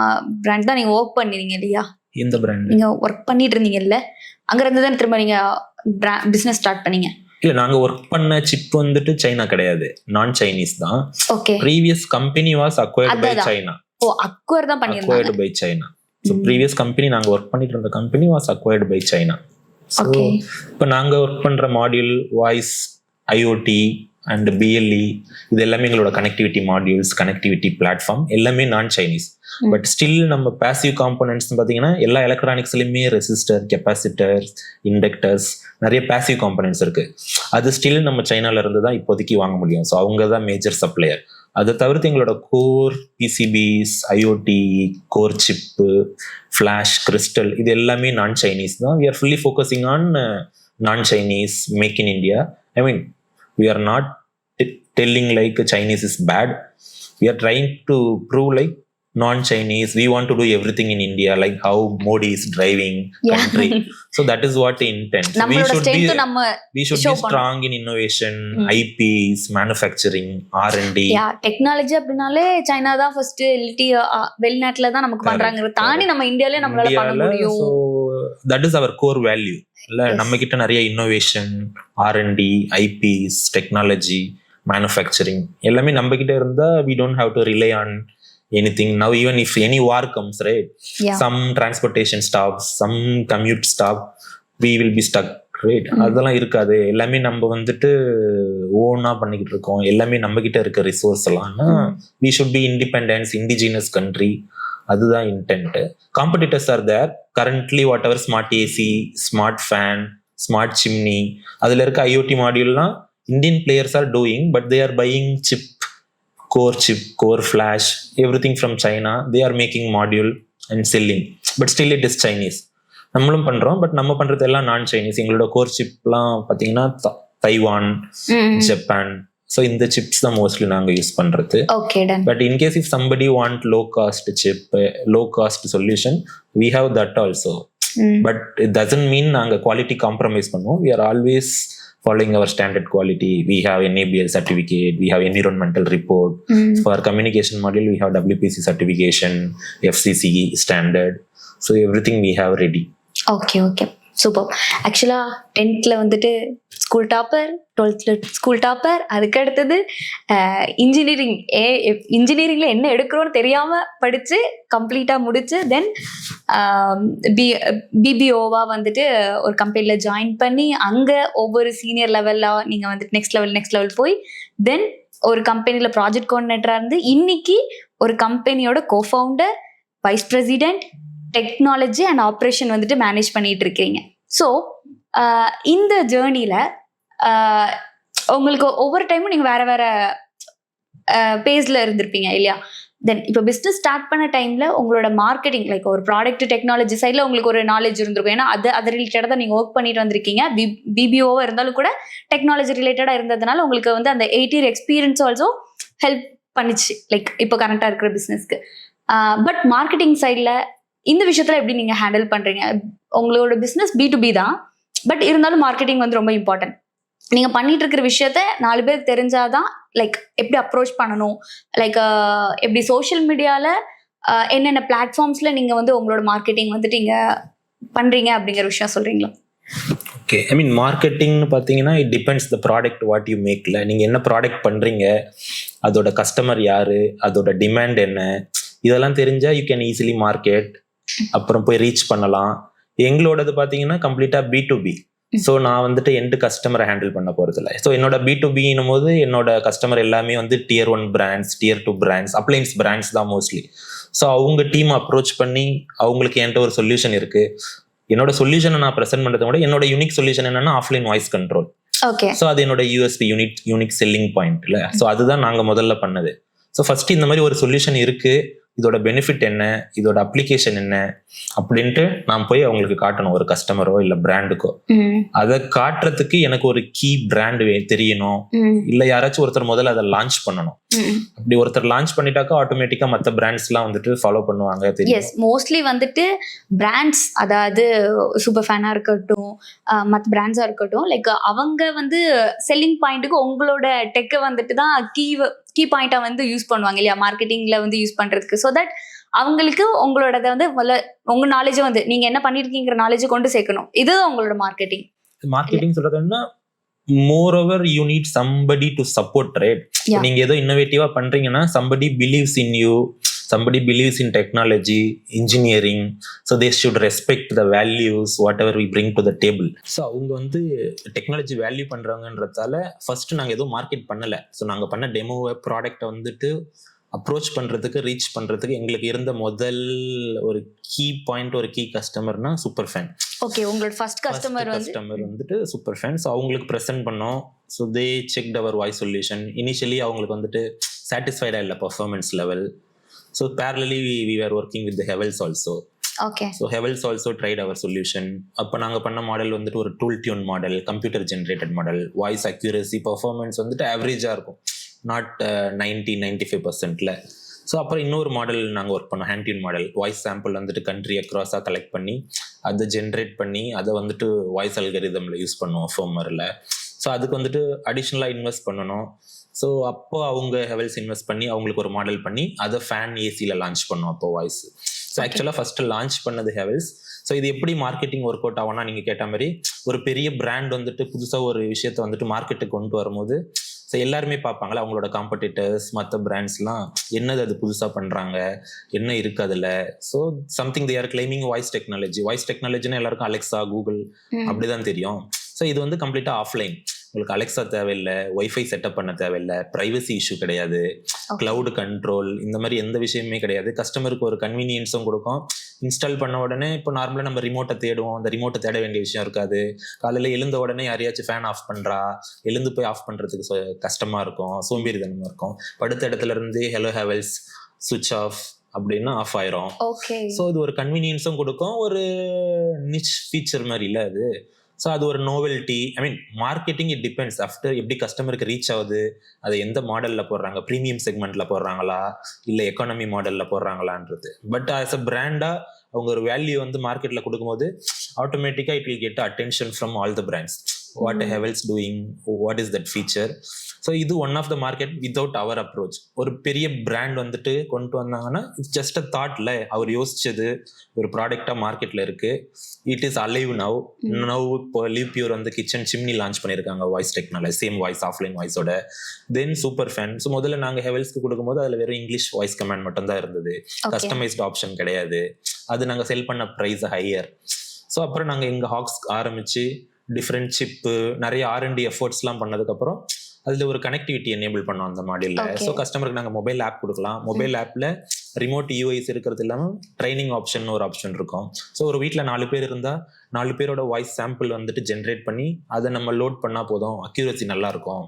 பிராண்ட் தான் நீங்கள் ஒர்க் பண்ணிருங்க இல்லையா? இந்த பிராண்ட் நீங்கள் ஒர்க் பண்ணிட்டு இருந்தீங்கல்ல, அங்கேருந்து தான் திரும்ப நீங்கள் பிஸ்னஸ் ஸ்டார்ட் பண்ணீங்க? இல்லை, நாங்கள் ஒர்க் பண்ண சிப் வந்துட்டு சைனா கிடையாது, நான் சைனீஸ் தான். Okay. Previous company was acquired by China. Oh, acquire தான் பண்ணிருந்தாங்க. Acquired by China. So previous company நாங்கள் ஒர்க் பண்ணிட்டு இருந்த company was acquired by China. So இப்போ நாங்கள் ஒர்க் பண்ணுற module voice, IoT and BLE இது எல்லாமே எங்களோட கனெக்டிவிட்டி மாடியூல்ஸ், கனெக்டிவிட்டி பிளாட்ஃபார்ம் எல்லாமே நான் சைனீஸ். பட் ஸ்டில் நம்ம பேசிவ் காம்போனன்ட்ஸ் பார்த்தீங்கன்னா எல்லா எலக்ட்ரானிக்ஸ்லையுமே ரெசிஸ்டர், கெப்பாசிட்டர், இண்டக்டர்ஸ், நிறைய பேசிவ் காம்போனன்ட்ஸ் இருக்கு. அது ஸ்டில் நம்ம சைனால இருந்து தான் இப்போதைக்கு வாங்க முடியும். ஸோ அவங்க தான் மேஜர் சப்ளையர். அதை தவிர்த்து எங்களோட core PCBs, IOT, core chip, flash, crystal இது எல்லாமே நான் சைனீஸ் தான். We are fully focusing on non Chinese, make in India. I mean we are not telling like Chinese is bad. We are trying to prove like non-Chinese. We want to do everything in India, like how Modi is driving country. So that is what the intent. We should be strong in innovation, IPs, manufacturing, R&D. Yeah, technology அப்படினாலே China தான் first, இல்லாட்டி வெளிநாட்டுல தான் நமக்கு பண்றாங்க. தாண்டி நம்ம இந்தியால நம்மளால பண்ண முடியும். So that is our core value. இல்ல, நம்ம கிட்ட நிறைய innovation, R&D, IPs, technology, manufacturing எல்லாமே நம்ம கிட்ட இருந்தா we don't have to rely on anything. Now even if any war comes, right, some transportation stops, some commute stop, we will be stuck, right? அதெல்லாம் இருக்காது. எல்லாமே நம்ம வந்துட்டு ஓனா பண்ணிக்கிட்டு இருக்கோம். எல்லாமே நம்ம கிட்ட இருக்க ரிசோர்ஸ் எல்லாம்னா we should be independent, indigenous country. அதுதான் intent. Competitors are there currently. Whatever smart AC, smart fan, smart chimney அதில் இருக்க ஐஓடி மாடியூல்லாம் Indian players are doing. But they are buying chip, core flash, everything from China. They are making module and selling. But still it is Chinese. நம்மளும் பண்றோம், but நம்ம பண்றது எல்லாம் நான் Chinese. எங்களோட கோர் சிப்லாம் பார்த்தீங்கன்னா தைவான், ஜப்பான். ஸோ இந்த சிப்ஸ் தான் மோஸ்ட்லி நாங்கள் யூஸ் பண்ணுறது. But in case if somebody want low cost chip, low cost solution, we have that also. But it doesn't mean நாங்கள் குவாலிட்டி காம்ப்ரமைஸ் பண்ணுவோம். We are always following our standard quality. We have NABL certificate, we have environmental report. For our communication module, we have WPC certification, FCCE standard. So everything we have ready. Okay. Super. ஆக்சுவலாக 10th வந்துட்டு school topper, 12th school topper, அதுக்கு அடுத்தது இன்ஜினியரிங்கில் என்ன எடுக்கிறோன்னு தெரியாமல் படித்து கம்ப்ளீட்டாக முடிச்சு தென் பிபிஓவாக வந்துட்டு ஒரு கம்பெனியில் ஜாயின் பண்ணி அங்கே ஒவ்வொரு சீனியர் லெவலில் நீங்கள் வந்துட்டு நெக்ஸ்ட் லெவல் போய் தென் ஒரு கம்பெனியில் ப்ராஜெக்ட் கோஆர்டினேட்டராக இருந்து இன்னைக்கு ஒரு கம்பெனியோட co-founder, vice president, technology and operation வந்துட்டு மேனேஜ் பண்ணிட்டு இருக்கீங்க. ஸோ இந்த ஜேர்னியில் உங்களுக்கு ஒவ்வொரு டைமும் நீங்கள் வேற பேஜில் இருந்திருப்பீங்க இல்லையா? தென் இப்போ பிஸ்னஸ் ஸ்டார்ட் பண்ண டைமில் உங்களோட மார்க்கெட்டிங் லைக் ஒரு ப்ராடக்ட் டெக்னாலஜி சைடில் உங்களுக்கு ஒரு நாலேஜ் இருந்திருக்கும். ஏன்னா அது ரிலேட்டடாக தான் நீங்கள் ஒர்க் பண்ணிட்டு வந்திருக்கீங்க. பிபிஓவாக இருந்தாலும் கூட டெக்னாலஜி ரிலேட்டடாக இருந்ததுனால உங்களுக்கு வந்து அந்த 8 year எக்ஸ்பீரியன்ஸ் ஆல்சோ ஹெல்ப் பண்ணிச்சு லைக் இப்போ கரண்ட்டாக இருக்கிற பிஸ்னஸ்க்கு. பட் மார்க்கெட்டிங் சைடில் இந்த விஷயத்தில் எப்படி நீங்கள் ஹேண்டில் பண்ணுறீங்க? உங்களோட பிஸ்னஸ் B2B தான், பட் இருந்தாலும் மார்க்கெட்டிங் வந்து ரொம்ப இம்பார்ட்டன்ட். நீங்கள் பண்ணிட்டு இருக்கிற விஷயத்த 4 பேர் தெரிஞ்சாதான் லைக் எப்படி அப்ரோச் பண்ணணும், லைக் எப்படி சோஷியல் மீடியாவில் என்னென்ன பிளாட்ஃபார்ம்ஸில் நீங்கள் வந்து உங்களோட மார்க்கெட்டிங் வந்துட்டு நீங்கள் பண்ணுறீங்க அப்படிங்கிற விஷயம் சொல்கிறீங்களா? ஓகே, ஐ மீன் மார்க்கெட்டிங்னு பார்த்தீங்கன்னா it depends the product what you மேக்ல. நீங்கள் என்ன ப்ராடக்ட் பண்ணுறீங்க, அதோட கஸ்டமர் யார், அதோட டிமாண்ட் என்ன, இதெல்லாம் தெரிஞ்சால் யூ கேன் ஈஸிலி மார்க்கெட், அப்புறம் போய் ரீச் பண்ணலாம். எங்களோடது பார்த்தீங்கன்னா கம்ப்ளீட்டாக B2B. ஸோ நான் வந்துட்டு எண்டு கஸ்டமரை ஹேண்டில் பண்ண போகிறதில்ல. ஸோ என்னோட B2Bன்னும் போது என்னோட கஸ்டமர் எல்லாமே வந்து Tier 1 brands, Tier 2 brands, appliance brands தான் மோஸ்ட்லி. ஸோ அவங்க டீம் அப்ரோச் பண்ணி அவங்களுக்கு என்கிட்ட ஒரு சொல்யூஷன் இருக்குது. என்னோட சொல்யூஷனை நான் ப்ரெசென்ட் பண்ணுறதை விட என்னோட யூனிக் சொல்யூஷன் என்னன்னா offline voice control. Okay, so அது என்னோட USP, யூனிக் செல்லிங் பாயிண்ட்ல. ஸோ அதுதான் நாங்கள் முதல்ல பண்ணது. ஸோ ஃபர்ஸ்ட் இந்த மாதிரி ஒரு சொல்யூஷன் இருக்கு, இதோட பெனிஃபிட் என்ன, இதோட அப்ளிகேஷன் என்ன அப்படின்ட்டு நான் போய் அவங்களுக்கு காட்டணும், ஒரு கஸ்டமரோ இல்லை பிராண்டுக்கோ. அதை காட்டுறதுக்கு எனக்கு ஒரு கீ பிராண்ட் தெரியணும், இல்லை யாராச்சும் ஒருத்தர் முதல்ல அதை லான்ச் பண்ணணும். அப்படி ஒருத்தர் லான்ச் பண்ணிட்டாக்கா ஆட்டோமேட்டிக்கா மற்ற பிராண்ட்ஸ்லாம் வந்துட்டு ஃபாலோ பண்ணுவாங்க. எஸ், மோஸ்ட்லி வந்துட்டு பிராண்ட்ஸ், அதாவது சூப்பர் ஃபேனாக இருக்கட்டும், மற்ற பிராண்ட்ஸாக இருக்கட்டும், லைக் அவங்க வந்து செல்லிங் பாயிண்ட்டுக்கு உங்களோட டெக்கை வந்துட்டு தான் கீ பாயிண்டாக வந்து யூஸ் பண்ணுவாங்க இல்லையா, மார்க்கெட்டிங்கில் வந்து யூஸ் பண்ணுறதுக்கு. ஸோ தட் அவங்களுக்கு உங்களோட வந்து உங்கள் நாலேஜை வந்து நீங்கள் என்ன பண்ணியிருக்கீங்கிற நாலேஜை கொண்டு சேர்க்கணும். இது உங்களோட மார்க்கெட்டிங் சொல்றதுன்னா moreover you need somebody to support, right? நீங்க ஏதோ இன்னோவேட்டிவா பண்றீங்கன்னா somebody believes in you, somebody believes in technology, engineering, so they should respect the values whatever we bring to the table. So அவங்க வந்து டெக்னாலஜி வேல்யூ பண்றாங்கன்றதால ஃபர்ஸ்ட் நாங்க ஏதோ market பண்ணல. So நாங்க பண்ண டெமோ ப்ராடக்ட்டை வந்துட்டு அப்ரோச் பண்றதுக்கு, ரீச் பண்றதுக்கு எங்களுக்கு இருந்த முதல் ஒரு கீ பாயிண்ட், ஒரு கீ கஸ்டமர்னா சூப்பர் ஃபேன். ஓகே, உங்களோட ஃபர்ஸ்ட் கஸ்டமர் வந்துட்டு சூப்பர் ஃபேன். ஸோ அவங்களுக்கு ப்ரெசென்ட் பண்ணோம். So they checked our voice solution. Initially அவங்களுக்கு வந்துட்டு சாட்டிஸ்ஃபைடா இல்லை performance level. So parallelly we were working with the Hevels also. Okay, so Hevels also tried our solution. அப்போ நாங்கள் பண்ண மாடல் வந்துட்டு ஒரு tool tune model, computer generated model. Voice accuracy, performance வந்துட்டு ஆவரேஜாக இருக்கும், நாட் 90-95%. ஸோ அப்புறம் இன்னொரு மாடல் நாங்கள் ஒர்க் பண்ணோம், hand tune model. Voice sample வந்துட்டு கண்ட்ரி அக்ராஸாக கலெக்ட் பண்ணி அதை ஜென்ரேட் பண்ணி அதை வந்துட்டு வாய்ஸ் அல்கரிதமில் யூஸ் பண்ணுவோம் ஃபோமரில். ஸோ அதுக்கு வந்துட்டு அடிஷ்னலாக இன்வெஸ்ட் பண்ணணும். ஸோ அப்போ அவங்க ஹெவல்ஸ் இன்வெஸ்ட் பண்ணி அவங்களுக்கு ஒரு மாடல் பண்ணி அதை ஃபேன் ஏசியில் லான்ச் பண்ணோம் அப்போ வாய்ஸ். ஸோ ஆக்சுவலாக ஃபர்ஸ்ட் லான்ச் பண்ணது ஹெவல்ஸ். ஸோ இது எப்படி மார்க்கெட்டிங் ஒர்க் அவுட் ஆகும்னா, நீங்கள் கேட்ட மாதிரி ஒரு பெரிய பிராண்ட் வந்துட்டு புதுசாக ஒரு விஷயத்தை வந்துட்டு மார்க்கெட்டுக்கு கொண்டு வரும்போது ஸோ எல்லாருமே பார்ப்பாங்களா, அவங்களோட காம்படிட்டர்ஸ், மற்ற பிராண்ட்ஸ்லாம் என்னது அது புதுசாக பண்ணுறாங்க, என்ன இருக்குது அதில். So something they are claiming voice டெக்னாலஜினா எல்லாருக்கும் அலெக்ஸா, கூகுள் அப்படிதான் தெரியும். ஸோ இது வந்து கம்ப்ளீட்டாக ஆஃப்லைன். உங்களுக்கு அலெக்ஸா தேவையில்லை, ஒய்ஃபை செட்டப் பண்ண தேவையில்லை, ப்ரைவசி இஷ்யூ கிடையாது, கிளவுட் கண்ட்ரோல், இந்த மாதிரி எந்த விஷயமே கிடையாது. கஸ்டமருக்கு ஒரு கன்வீனியன்ஸும் கொடுக்கும். இன்ஸ்டால் பண்ண உடனே இப்போ நார்மலாக நம்ம ரிமோட்டை தேடுவோம், அந்த ரிமோட்டை தேட வேண்டிய விஷயம் இருக்காது. காலையில் எழுந்த உடனே யாரையாச்சும் ஃபேன் ஆஃப் பண்ணுறா, எழுந்து போய் ஆஃப் பண்ணுறதுக்கு கஷ்டமாக இருக்கும், சோம்பேறித்தனமாக இருக்கும். படுத்த இடத்துல இருந்து ஹலோ ஹெவல்ஸ் சுவிட்ச் ஆஃப் அப்படின்னா ஆஃப் ஆயிரும். ஸோ இது ஒரு கன்வீனியன்ஸும் கொடுக்கும், ஒரு நிச் ஃபீச்சர் மாதிரி இல்லை அது. ஸோ அது ஒரு நோவெல்ட்டி. ஐ மீன் மார்க்கெட்டிங் இட் டிபெண்ட்ஸ் ஆஃப்டர் எப்படி கஸ்டமருக்கு ரீச் ஆகுது, அதை எந்த மாடலில் போடுறாங்க, ப்ரீமியம் செக்மெண்ட்டில் போடுறாங்களா இல்லை எக்கானமி மாடலில் போடுறாங்களான்றது. பட் ஆஸ் அ பிராண்டாக அவங்க ஒரு வேல்யூ வந்து மார்க்கெட்டில் கொடுக்கும்போது ஆட்டோமேட்டிக்காக it will get attention from all the brands. What Havells doing, what is that feature. So இது one of the market without our approach. ஒரு பெரிய பிராண்ட் வந்துட்டு கொண்டு வந்தாங்கன்னா இட்ஸ் ஜஸ்ட் அ தாட்ல அவர் யோசிச்சது ஒரு ப்ராடக்டாக மார்க்கெட்டில் இருக்கு. It is alive now. இப்போ லிவ் பியூர் வந்து கிச்சன் சிம்னி லான்ச் பண்ணியிருக்காங்க voice technology, same voice offline வாய்ஸோட. Then super fan. ஸோ முதல்ல நாங்கள் ஹெவல்ஸ்க்கு கொடுக்கும்போது அதில் வெறும் இங்கிலீஷ் வாய்ஸ் கமாண்ட் மட்டும் தான் இருந்தது, கஸ்டமைஸ்ட் ஆப்ஷன் கிடையாது. அது நாங்கள் செல் பண்ண ப்ரைஸ் ஹையர். ஸோ அப்புறம் நாங்கள் எங்கள் ஹாக்ஸ் ஆரம்பிச்சு டிஃப்ரெண்ட் சிப்பு, நிறைய R&D எஃபர்ட்ஸ்லாம் பண்ணதுக்கப்புறம் அதில் ஒரு கனெக்டிவிட்டி எனேபிள் பண்ணோம் அந்த மாடியூலில். Okay. ஸோ கஸ்டமருக்கு நாங்கள் மொபைல் ஆப் கொடுக்கலாம். மொபைல் ஆப்பில் ரிமோட் யூஐஸ் இருக்கிறது இல்லாமல் ட்ரைனிங் ஆப்ஷன் ஒரு ஆப்ஷன் இருக்கும். ஸோ ஒரு வீட்டில் 4 பேர் இருந்தால் 4 பேரோட வாய்ஸ் சாம்பிள் வந்துட்டு ஜென்ரேட் பண்ணி அதை நம்ம லோட் பண்ணால் போதும், அக்யூரசி நல்லாயிருக்கும்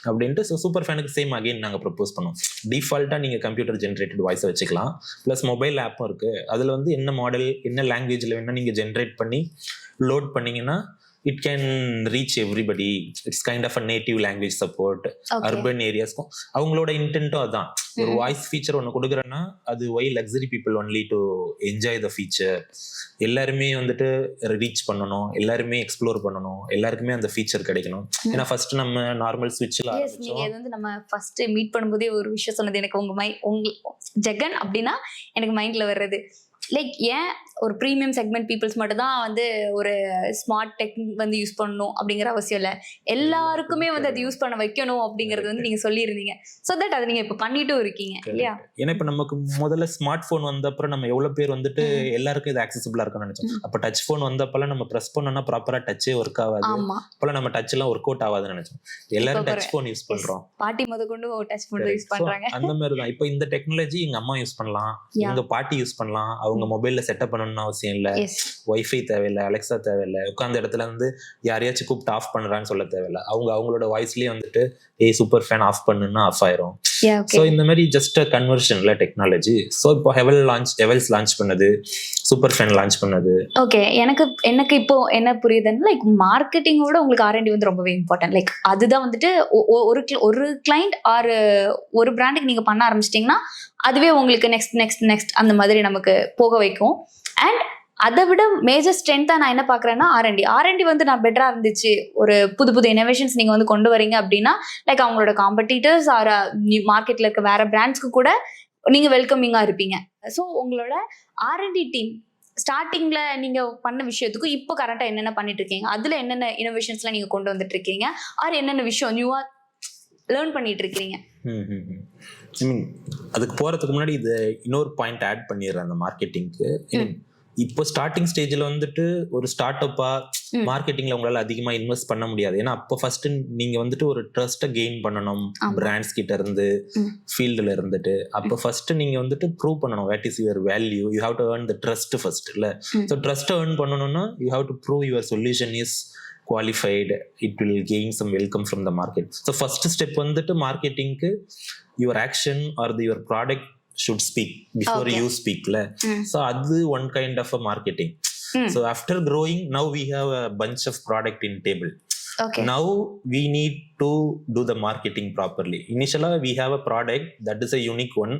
அப்படின்ட்டு. ஸோ சூப்பர் ஃபேனுக்கு சேம் அகைன் நாங்கள் ப்ரப்போஸ் பண்ணோம். டிஃபால்ட்டாக நீங்கள் கம்ப்யூட்டர் ஜென்ரேட்டட் வாய்ஸை வச்சுக்கலாம். ப்ளஸ் மொபைல் ஆப்பும் இருக்குது. அதில் வந்து என்ன மாடல் என்ன லாங்குவேஜில் வேணால் நீங்கள் ஜென்ரேட் பண்ணி லோட் பண்ணிங்கன்னா it can reach everybody. It's kind of a native language support. Okay. Urban areas அவங்களோட இன்டென்ட்டும் அதான். ஒரு வாய்ஸ் ஃபீச்சர் ஒன்று கொடுக்குறேன்னா அது why luxury people only to enjoy the feature. எல்லாருமே வந்துட்டு ரீச் பண்ணணும், எல்லாருமே எக்ஸ்ப்ளோர் பண்ணணும், எல்லாருக்குமே அந்த ஃபீச்சர் கிடைக்கணும். ஏன்னா ஃபர்ஸ்ட் நம்ம நார்மல் ஸ்விட்சில் நீங்க இது வந்து நம்ம ஃபர்ஸ்ட் மீட் பண்ணும்போதே ஒரு விஷயம் சொன்னது எனக்கு உங்க ஜெகன் அப்படின்னா எனக்கு மைண்ட்ல வர்றது லைக் ஏன் ஒரு ப்ரீமியம் செக்மெண்ட் பீப்புள்ஸ் மட்டும் தான் வந்து ஒரு ஸ்மார்ட் டெக் வந்து யூஸ் பண்ணணும் அப்படிங்கிற அவசியம் இல்லை, எல்லாருக்குமே வந்து அதை யூஸ் பண்ண வைக்கணும் அப்படிங்கிறது வந்து நீங்க சொல்லியிருந்தீங்க. ஸோ தட் அதை நீங்க இப்போ பண்ணிட்டும் இருக்கீங்க இல்லையா? ஏன்னா இப்போ நமக்கு முதல்ல ஸ்மார்ட் ஃபோன் வந்த அப்புறம் நம்ம எவ்வளவு பேர் வந்துட்டு எல்லாருக்கும் இது ஆக்சசிபிளா இருக்கும்னு நினைச்சோம். அப்போ டச் ஃபோன் வந்தப்பெல்லாம் நம்ம ப்ரெஸ் பண்ணோம்னா ப்ராப்பரா டச்சே ஒர்க் ஆகாது. அப்பெல்லாம் நம்ம டச் எல்லாம் ஒர்க் அவுட் ஆகாதுன்னு நினைச்சோம். எல்லாரும் டச் ஃபோன் யூஸ் பண்றோம். பாட்டி முத கொண்டு டச் ஃபோன் யூஸ் பண்றாங்க. அந்த மாதிரி தான் இப்போ இந்த டெக்னாலஜி எங்க அம்மா யூஸ் பண்ணலாம், எங்க பாட்டி யூஸ் பண்ணலாம். அவங்க மொபைல்ல செட்டப் பண்ணணும்னு அவசியம் இல்லை, வைஃபை தேவையில்லை, அலெக்ஸா தேவையில்லை, உட்காந்த இடத்துல வந்து யாரையாச்சும் கூப்பிட்டு ஆஃப் பண்றான்னு சொல்ல தேவையில்லை. அவங்களோட வாய்ஸ்லயே வந்துட்டு சூப்பர் ஃபேன் ஆஃப் பண்ணுன்னா ஆஃப் ஆயிரும். ஸோ இந்த மாதிரி ஜஸ்ட் கன்வர்ஷன்ல டெக்னாலஜி. ஸோ இப்போ ஹெவல்ஸ் லான்ச் பண்ணது, சூப்பர் ஃபேன் லான்ச் பண்ணது. ஓகே, எனக்கு இப்போ என்ன புரியுதுன்னா லைக் மார்க்கெட்டிங்கோட உங்களுக்கு R&D வந்து ரொம்பவே இம்பார்ட்டன்ட். லைக் அதுதான் வந்துட்டு ஒரு கிளைண்ட் ஆர் ஒரு பிராண்டுக்கு நீங்க பண்ண ஆரம்பிச்சிட்டிங்கன்னா அதுவே உங்களுக்கு நெக்ஸ்ட் அந்த மாதிரி நமக்கு போக வைக்கும். அண்ட் அதை விட மேஜர் ஸ்ட்ரென்த்தாக நான் என்ன பார்க்குறேன்னா R&D வந்து நான் பெட்டராக இருந்துச்சு. ஒரு புது இனோவேஷன்ஸ் நீங்கள் வந்து கொண்டு வரீங்க அப்படின்னா லைக் அவங்களோட காம்படிட்டர்ஸ் ஆர் மார்க்கெட்டில் இருக்க வேற பிராண்ட்ஸ்க்கு கூட நீங்கள் வெல்கமிங்காக இருப்பீங்க. ஸோ உங்களோட R&D டீம் ஸ்டார்டிங்ல நீங்க பண்ண விஷயத்துக்கும் இப்போ கரெக்டாக என்னென்ன பண்ணிட்டு இருக்கீங்க, அதுல என்னென்ன இனோவேஷன்ஸ்லாம் நீங்க கொண்டு வந்துட்டு இருக்கீங்க, ஆர் என்னென்ன விஷயம் நியூவா லேர்ன் பண்ணிட்டு இருக்கீங்க? அதுக்கு போறதுக்கு முன்னாடி இது இன்னொரு பாயிண்ட் ஆட் பண்ணிடுறேன். அந்த மார்க்கெட்டிங்க்கு இப்போ ஸ்டார்டிங் ஸ்டேஜில் வந்துட்டு ஒரு ஸ்டார்ட் அப்பா மார்க்கெட்டிங்ல உங்களால அதிகமா இன்வெஸ்ட் பண்ண முடியாது. ஏன்னா அப்போ ஃபர்ஸ்ட் நீங்க வந்துட்டு ஒரு ட்ரஸ்ட்டை கெயின் பண்ணணும் பிராண்ட்ஸ் கிட்ட இருந்து, ஃபீல்டுல இருந்துட்டு. அப்போ ஃபர்ஸ்ட் நீங்க வந்துட்டு ப்ரூவ் பண்ணணும் what is your value. You have to earn the trust first இல்ல. ஸோ ட்ரஸ்ட்டை ஏர்ன் பண்ணணும்னா you have to prove your solution is qualified, it will gain some welcome from the market. So first step வந்துட்டு மார்க்கெட்டிங்க்கு your action or your product should speak before you speak la. So adu one kind of a marketing. So after growing, now we have a bunch of product in table. Okay. Now we need to do the marketing properly. Initially we have a product that is a unique one.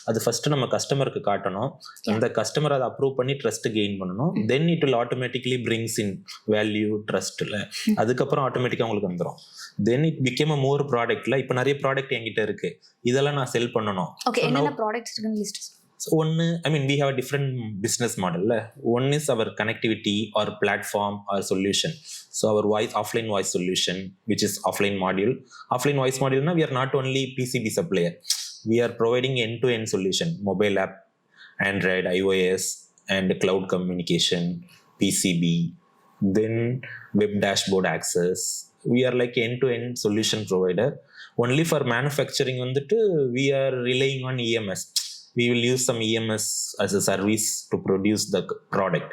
அது first நம்ம கஸ்டமருக்கு காட்டணும். அந்த customer அதை approve பண்ணி trust gain பண்ணணும். Then it will automatically brings in value ட்ரஸ்ட்ல. அதுக்கப்புறம் ஆட்டோமேட்டிக்கா உங்களுக்கு வந்துடும். Then it became a more ப்ராடக்ட்ல. இப்போ நிறைய ப்ராடக்ட் என்கிட்ட இருக்கு, இதெல்லாம் நான் செல் பண்ணணும். ஓகே, என்னென்ன ப்ராடக்ட்ஸ் இருக்குன்னு list. One, I mean, we have a different business model. One is our connectivity or platform or solution. So our offline voice solution, which is offline module. Offline voice module, we are not only PCB supplier. We are providing end-to-end solution, mobile app, Android, iOS, and cloud communication, PCB, then web dashboard access. We are like end-to-end solution provider. Only for manufacturing, we are relying on EMS. We will use some EMS as a service to produce the product.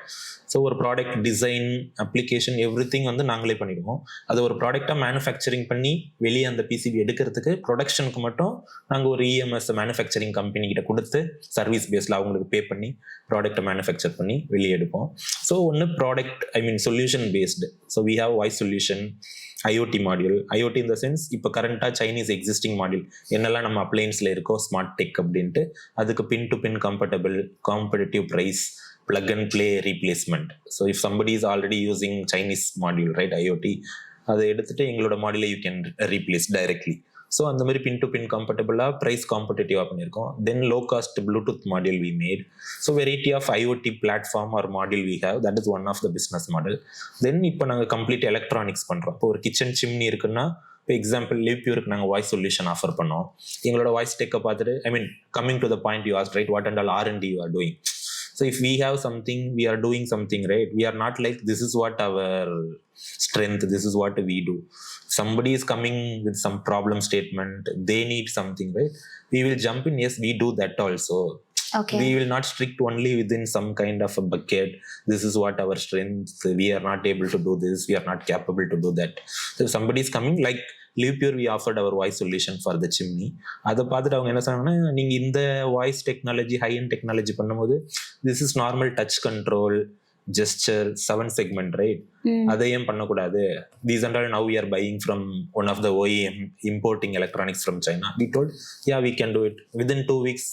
So ஒரு product design, application, every thing வந்து நாங்களே பண்ணிடுவோம். அதை ஒரு ப்ராடக்டாக manufacturing பண்ணி வெளியே அந்த பிசிபி எடுக்கிறதுக்கு ப்ரொடக்ஷனுக்கு மட்டும் நாங்கள் ஒரு இஎம்எஸ் மேனுஃபேக்சரிங் கம்பெனிக்கிட்ட கொடுத்து சர்வீஸ் பேஸில் அவங்களுக்கு பே பண்ணி ப்ராடக்டை மேனுஃபேக்சர் பண்ணி வெளியே எடுப்போம். ஸோ ஒன்று product, I mean solution based. So we have voice solution, IoT module. IoT இந்த சென்ஸ் இப்போ கரண்டாக சைனீஸ் எக்ஸிஸ்டிங் மாடியூல் என்னெல்லாம் நம்ம அப்ளைன்ஸில் இருக்கோ ஸ்மார்ட் டெக் அப்படின்ட்டு, அதுக்கு pin to pin compatible, competitive price, plug and play replacement. So if somebody is already using Chinese module, right, IoT, அதை எடுத்துட்டு எங்களோட மாடியூலை you can replace directly. So அந்த மாதிரி பின் டு பின் கம்பேட்டபிளாக ப்ரைஸ் காம்படிட்டிவாக பண்ணியிருக்கோம். Then low cost Bluetooth module we made. So variety of IoT platform or module we have. That is one of the business model. Then இப்போ நாங்கள் complete electronics பண்ணுறோம். இப்போ ஒரு கிச்சன் சிம்னி இருக்குன்னா, இப்போ எக்ஸாம்பிள் லிவ்பியூருக்கு நாங்கள் வாய்ஸ் சொல்யூஷன் ஆஃபர் பண்ணோம். எங்களோட வாய்ஸ் டெக்கை பார்த்துட்டு, I mean coming to the point you ask, right, what and all R&D you are doing. So if we have something, we are doing something, right? We are not like, this is what our strength, this is what we do. Somebody is coming with some problem statement, they need something, right? We will jump in, yes, we do that also. Okay. We will not strict only within some kind of a bucket. This is what our strength, we are not able to do this, we are not capable to do that. So somebody is coming, like LivePure, we offered our voice solution for the chimney. அதை பார்த்துட்டு அவங்க என்ன சொன்னாங்கன்னா, நீங்க இந்த voice technology, high and technology பண்ணும்போது, this is normal touch control, gesture, 7 segment, right? அதை ஏன் பண்ணக்கூடாது? These and all now we are buying from one of the OEM importing electronics from China. We told, yeah, we can do it. Within 2 weeks,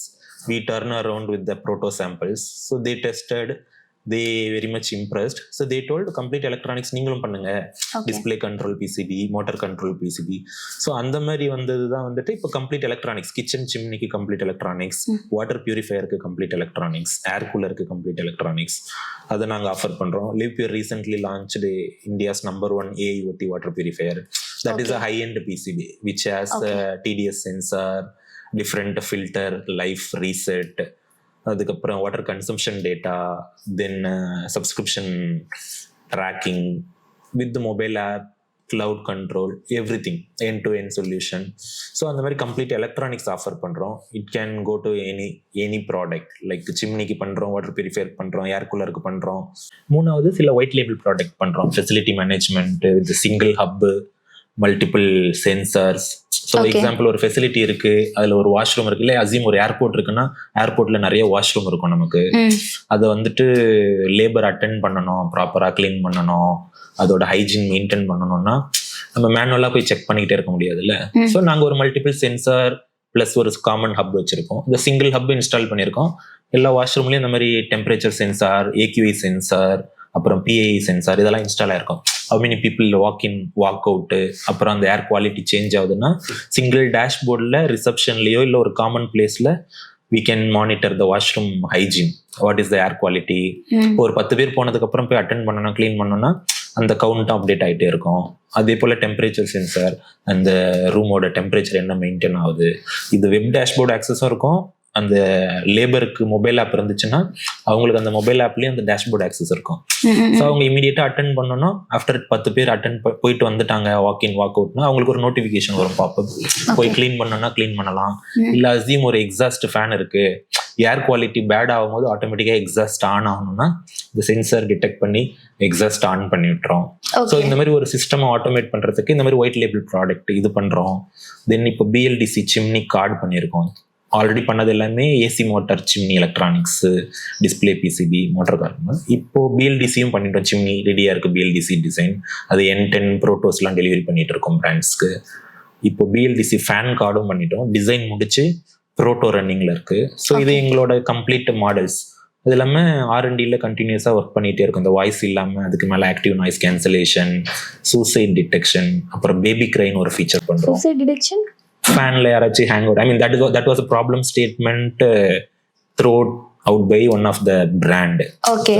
we turn around with the proto samples. So they tested, they very much impressed. So they told, complete electronics நீங்களும் பண்ணுங்க, display control PCB, motor control PCB. So அந்த மாதிரி வந்தது தான் வந்துட்டு இப்போ complete electronics. Kitchen சிம்னிக்கு complete electronics, water பியூரிஃபையருக்கு கம்ப்ளீட் எலக்ட்ரானிக்ஸ், ஏர் கூலருக்கு கம்ப்ளீட் எலக்ட்ரானிக்ஸ், அதை நாங்கள் ஆஃபர் பண்ணுறோம். LivePure recently launched India's #1 AIoT water purifier. That is a high-end PCB which has TDS sensor, different filter, life reset, அதுக்கப்புறம் water consumption data, then subscription tracking with mobile app, cloud control, every thing, end to end solution. So அந்த மாதிரி complete electronics offer பண்ணுறோம். It can go to any product. Like சிம்னிக்கு பண்ணுறோம், water purifier பண்ணுறோம், air கூலருக்கு பண்ணுறோம். 3வது சில ஒயிட் லேபிள் ப்ராடக்ட் பண்ணுறோம். Facility management with single hub, multiple sensors. So example, ஒரு ஃபெசிலிட்டி இருக்கு, அதுல ஒரு வாஷ்ரூம் இருக்கு, இல்லை அசீம் ஒரு ஏர்போர்ட் இருக்குன்னா ஏர்போர்ட்ல நிறைய வாஷ்ரூம் இருக்கும் நமக்கு. அதை வந்துட்டு லேபர் அட்டென்ட் பண்ணணும், ப்ராப்பரா கிளீன் பண்ணணும், அதோட ஹைஜீன் மெயின்டைன் பண்ணணும்னா நம்ம மேனுவலா போய் செக் பண்ணிக்கிட்டே இருக்க முடியாதுல்ல. ஸோ நாங்க ஒரு மல்டிபிள் சென்சார் பிளஸ் ஒரு காமன் ஹப் வச்சிருக்கோம். இந்த சிங்கிள் ஹப் இன்ஸ்டால் பண்ணியிருக்கோம். எல்லா வாஷ்ரூம்லயும் இந்த மாதிரி டெம்பரேச்சர் சென்சார், AQI சென்சார், அப்புறம் PAI சென்சார், இதெல்லாம் இன்ஸ்டால் ஆயிருக்கும். How many people walk in, walk out, அப்புறம் அந்த ஏர் குவாலிட்டி சேஞ்ச் ஆகுதுன்னா சிங்கிள் டேஷ்போர்டில் ரிசப்ஷன்லேயோ இல்லை ஒரு காமன் பிளேஸில் we can monitor the washroom hygiene, what is the air quality. ஒரு 10 பேர் போனதுக்கப்புறம் போய் அட்டென்ட் பண்ணணும், க்ளீன் பண்ணணும்னா அந்த கவுண்ட்டும் அப்டேட் ஆகிட்டே இருக்கும். அதே போல் டெம்பரேச்சர் சென்சார், அந்த ரூமோட டெம்பரேச்சர் என்ன மெயின்டைன் ஆகுது. இது வெப் டேஷ்போர்ட் ஆக்சஸும் இருக்கும். அந்த லேபருக்கு மொபைல் ஆப் இருந்துச்சுன்னா அவங்களுக்கு அந்த மொபைல் ஆப்லயும் அந்த டேஷ்போர்ட் ஆக்சஸ் இருக்கும். ஸோ அவங்க இமீடியட்டா அட்டென்ட் பண்ணணும். ஆஃப்டர் 10 பேர் அட்டென்ட் போயிட்டு வந்துட்டாங்க, வாக் இன் வாக் அவுட்னா அவங்களுக்கு ஒரு நோட்டிஃபிகேஷன் வரும், பாப்பப். போய் கிளீன் பண்ணணும்னா கிளீன் பண்ணலாம். இல்லை அசீம் ஒரு எக்ஸாஸ்ட் ஃபேன் இருக்கு, ஏர் குவாலிட்டி பேட் ஆகும்போது ஆட்டோமேட்டிக்காக எக்ஸாஸ்ட் ஆன் ஆகணும்னா இந்த சென்சார் டிடெக்ட் பண்ணி எக்ஸாஸ்ட் ஆன் பண்ணி விட்டுறோம். ஸோ இந்த மாதிரி ஒரு சிஸ்டம் ஆட்டோமேட் பண்றதுக்கு இந்த மாதிரி ஒயிட் லேபிள் ப்ராடக்ட் இது பண்றோம். தென் இப்போ BLDC சிம்னி கார்டு பண்ணியிருக்கோம். ஆல்ரெடி பண்ணது எல்லாமே AC motor chimney electronics, display PCB, motor card. இப்போ BLDCயும் பண்ணிட்டோம். சிம்னி ரெடியா இருக்கு, BLDC டிசைன். அது N10 ப்ரோட்டோஸ்லாம் டெலிவரி பண்ணிட்டு இருக்கோம் பிராண்ட்ஸ்க்கு. இப்போ BLDC ஃபேன் கார்டும் பண்ணிட்டோம். டிசைன் முடிச்சு ப்ரோட்டோ ரன்னிங்ல இருக்கு. ஸோ இது எங்களோட கம்ப்ளீட் மாடல்ஸ். அது இல்லாமல் R&Dல கண்டினியூஸாக ஒர்க் பண்ணிகிட்டே இருக்கும். இந்த வாய்ஸ் இல்லாமல் அதுக்கு மேலே active noise cancellation, suicide detection, அப்புறம் பேபி கிரைன் ஒரு ஃபீச்சர் பண்ணுறோம். சூசைட் டிடெக்ஷன், ஃபேன்ல யாராச்சும் hang out, I mean that was a problem statement thrown out by one of the brand.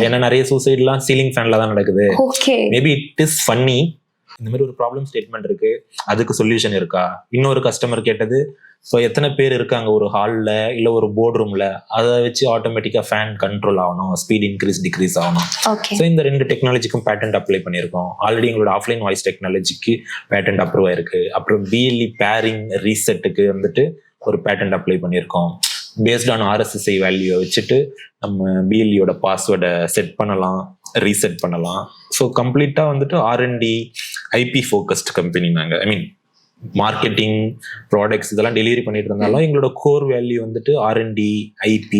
ஏன்னா நிறைய சூசைட்லாம் சீலிங் ஃபேன்ல தான் நடக்குது. Maybe it is funny. இந்த மாதிரி ஒரு ப்ராப்ளம் ஸ்டேட்மெண்ட் இருக்கு, அதுக்கு சொல்யூஷன் இருக்கா? இன்னொரு கஸ்டமர் கேட்டது, ஸோ எத்தனை பேர் இருக்காங்க ஒரு ஹாலில் இல்லை ஒரு போர்ட் ரூமில், அதை வச்சு ஆட்டோமேட்டிக்காக ஃபேன் கண்ட்ரோல் ஆகணும், ஸ்பீட் இன்க்ரீஸ் டிக்ரீஸ் ஆகணும். ஸோ இந்த 2 டெக்னாலஜிக்கும் பேட்டன்ட் அப்ளை பண்ணியிருக்கோம். ஆல்ரெடி எங்களோட ஆஃப்லைன் வாய்ஸ் டெக்னாலஜிக்கு பேட்டன்ட் அப்ரூவ் ஆயிருக்கு. அப்புறம் BLE பேரிங் ரீசெட்டுக்கு வந்துட்டு ஒரு பேட்டன்ட் அப்ளை பண்ணியிருக்கோம். பேஸ்ட் ஆன் RSSI வேல்யூ வச்சுட்டு நம்ம BLEயோட பாஸ்வேர்டை செட் பண்ணலாம், ரீசெட் பண்ணலாம். ஸோ கம்ப்ளீட்டாக வந்துட்டு R&D IP ஃபோக்கஸ்ட் கம்பெனி நாங்கள். ஐ மீன் மார்க்கெட்டிங், ப்ராடக்ட்ஸ் இதெல்லாம் டெலிவரி பண்ணிட்டு இருந்தாலும் எங்களோட கோர் வேல்யூ வந்துட்டு R&D IP.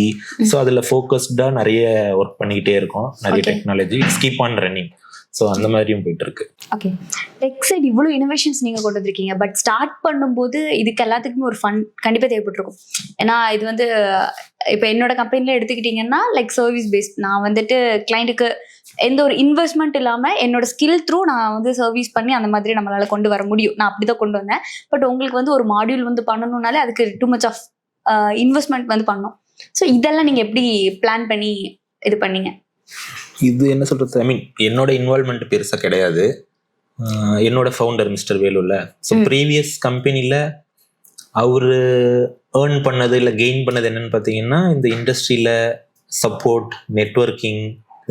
ஸோ அதில் ஃபோக்கஸ்டாக நிறைய ஒர்க் பண்ணிக்கிட்டே இருக்கோம். நிறைய technology keep on running. So அந்த மாதிரியும் போயிட்டு இருக்கு. ஓகே, டெக் சைட் இவ்வளோ இனோவேஷன்ஸ் நீங்கள் கொண்டு வந்திருக்கீங்க. பட் ஸ்டார்ட் பண்ணும்போது இதுக்கு எல்லாத்துக்குமே ஒரு ஃபண்ட் கண்டிப்பாக தேவைப்பட்டிருக்கும். ஏன்னா இது வந்து இப்போ என்னோட கம்பெனியில் எடுத்துக்கிட்டிங்கன்னா லைக் சர்வீஸ் பேஸ்ட். நான் வந்துட்டு கிளைண்ட்டுக்கு எந்த ஒரு இன்வெஸ்ட்மெண்ட் இல்லாமல் என்னோட ஸ்கில் த்ரூ நான் வந்து சர்வீஸ் பண்ணி அந்த மாதிரி நம்மளால கொண்டு வர முடியும். நான் அப்படி தான் கொண்டு வந்தேன். பட் உங்களுக்கு வந்து ஒரு மாடியூல் வந்து பண்ணணும்னாலே அதுக்கு டூ மச் ஆஃப் இன்வெஸ்ட்மெண்ட் வந்து பண்ணணும். ஸோ இதெல்லாம் நீங்கள் எப்படி பிளான் பண்ணி இது பண்ணீங்க? இது என்ன சொல்றது, ஐ மீன் என்னோட இன்வால்மெண்ட் பெருசாக கிடையாது. என்னோட ஃபவுண்டர் மிஸ்டர் வேலுல, ஸோ ப்ரீவியஸ் கம்பெனியில் அவர் ஏர்ன் பண்ணது இல்லை கெயின் பண்ணது என்னன்னு பார்த்தீங்கன்னா, இந்த இண்டஸ்ட்ரியில் சப்போர்ட், நெட்வொர்க்கிங்.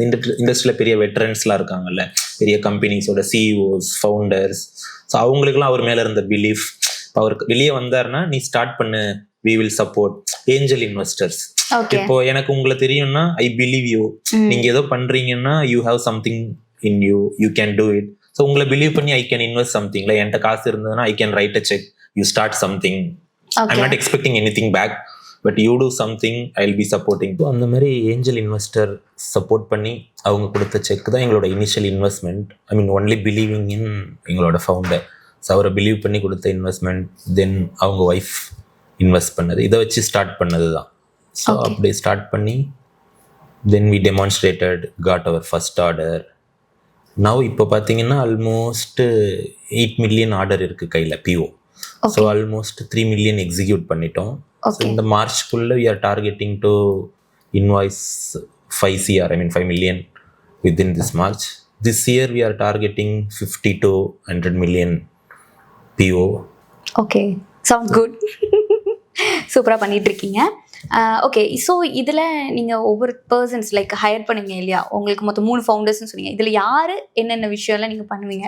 இண்டஸ்ட்ரியில் பெரிய வெட்டரன்ஸ்லாம் இருக்காங்கல்ல, பெரிய கம்பெனிஸோட சிஇஓஸ், ஃபவுண்டர்ஸ். ஸோ அவங்களுக்குலாம் அவர் மேலே இருந்த பிலீஃப். இப்போ அவருக்கு வெளியே வந்தாருன்னா நீ ஸ்டார்ட் பண்ணு, we will support. Angel investors. இப்போ எனக்கு உங்களை தெரியும்னா ஐ பிலீவ் யூ. நீங்க ஏதோ பண்றீங்கன்னா you have something in you, you can do it. So உங்களை பிலீவ் பண்ணி ஐ கேன் இன்வெஸ்ட் சம்திங்ல. என்கிட்ட காசு இருந்ததுன்னா I can write a cheque, you start something. I'm not expecting anything back, but you do something, I will be supporting. அந்த மாதிரி angel investor support பண்ணி அவங்க கொடுத்த செக் தான் எங்களோட இனிஷியல் இன்வெஸ்ட்மெண்ட். ஐ மீன் ஒன்லி பிலீவிங் இன் எங்களோட ஃபவுண்டர். ஸோ அவரை believe பண்ணி கொடுத்த இன்வெஸ்ட்மெண்ட், தென் அவங்க ஒய்ஃப் இன்வெஸ்ட் பண்ணது, இதை வச்சு ஸ்டார்ட் பண்ணது தான். ஸோ அப்படி ஸ்டார்ட் பண்ணி then we demonstrated, got our first order. Now இப்போ பார்த்தீங்கன்னா ஆல்மோஸ்ட் 8 million ஆர்டர் இருக்குது கையில், PO. So almost 3 million execute பண்ணிட்டோம். ஸோ இந்த மார்ச்க்குள்ளே we are targeting to invoice 5 CR, I mean 5 million within this March. This year we are targeting 50 to 100 million PO. Okay, sound good. சூப்பராக பண்ணிட்டு இருக்கீங்க. Okay, so இதில் நீங்கள் ஒவ்வொரு persons like higher பண்ணுவீங்க இல்லையா? உங்களுக்கு மொத்தம் 3 ஃபவுண்டர்ஸ்னு சொன்னீங்க. இதில் யார் என்னென்ன விஷயம்லாம் நீங்கள் பண்ணுவீங்க,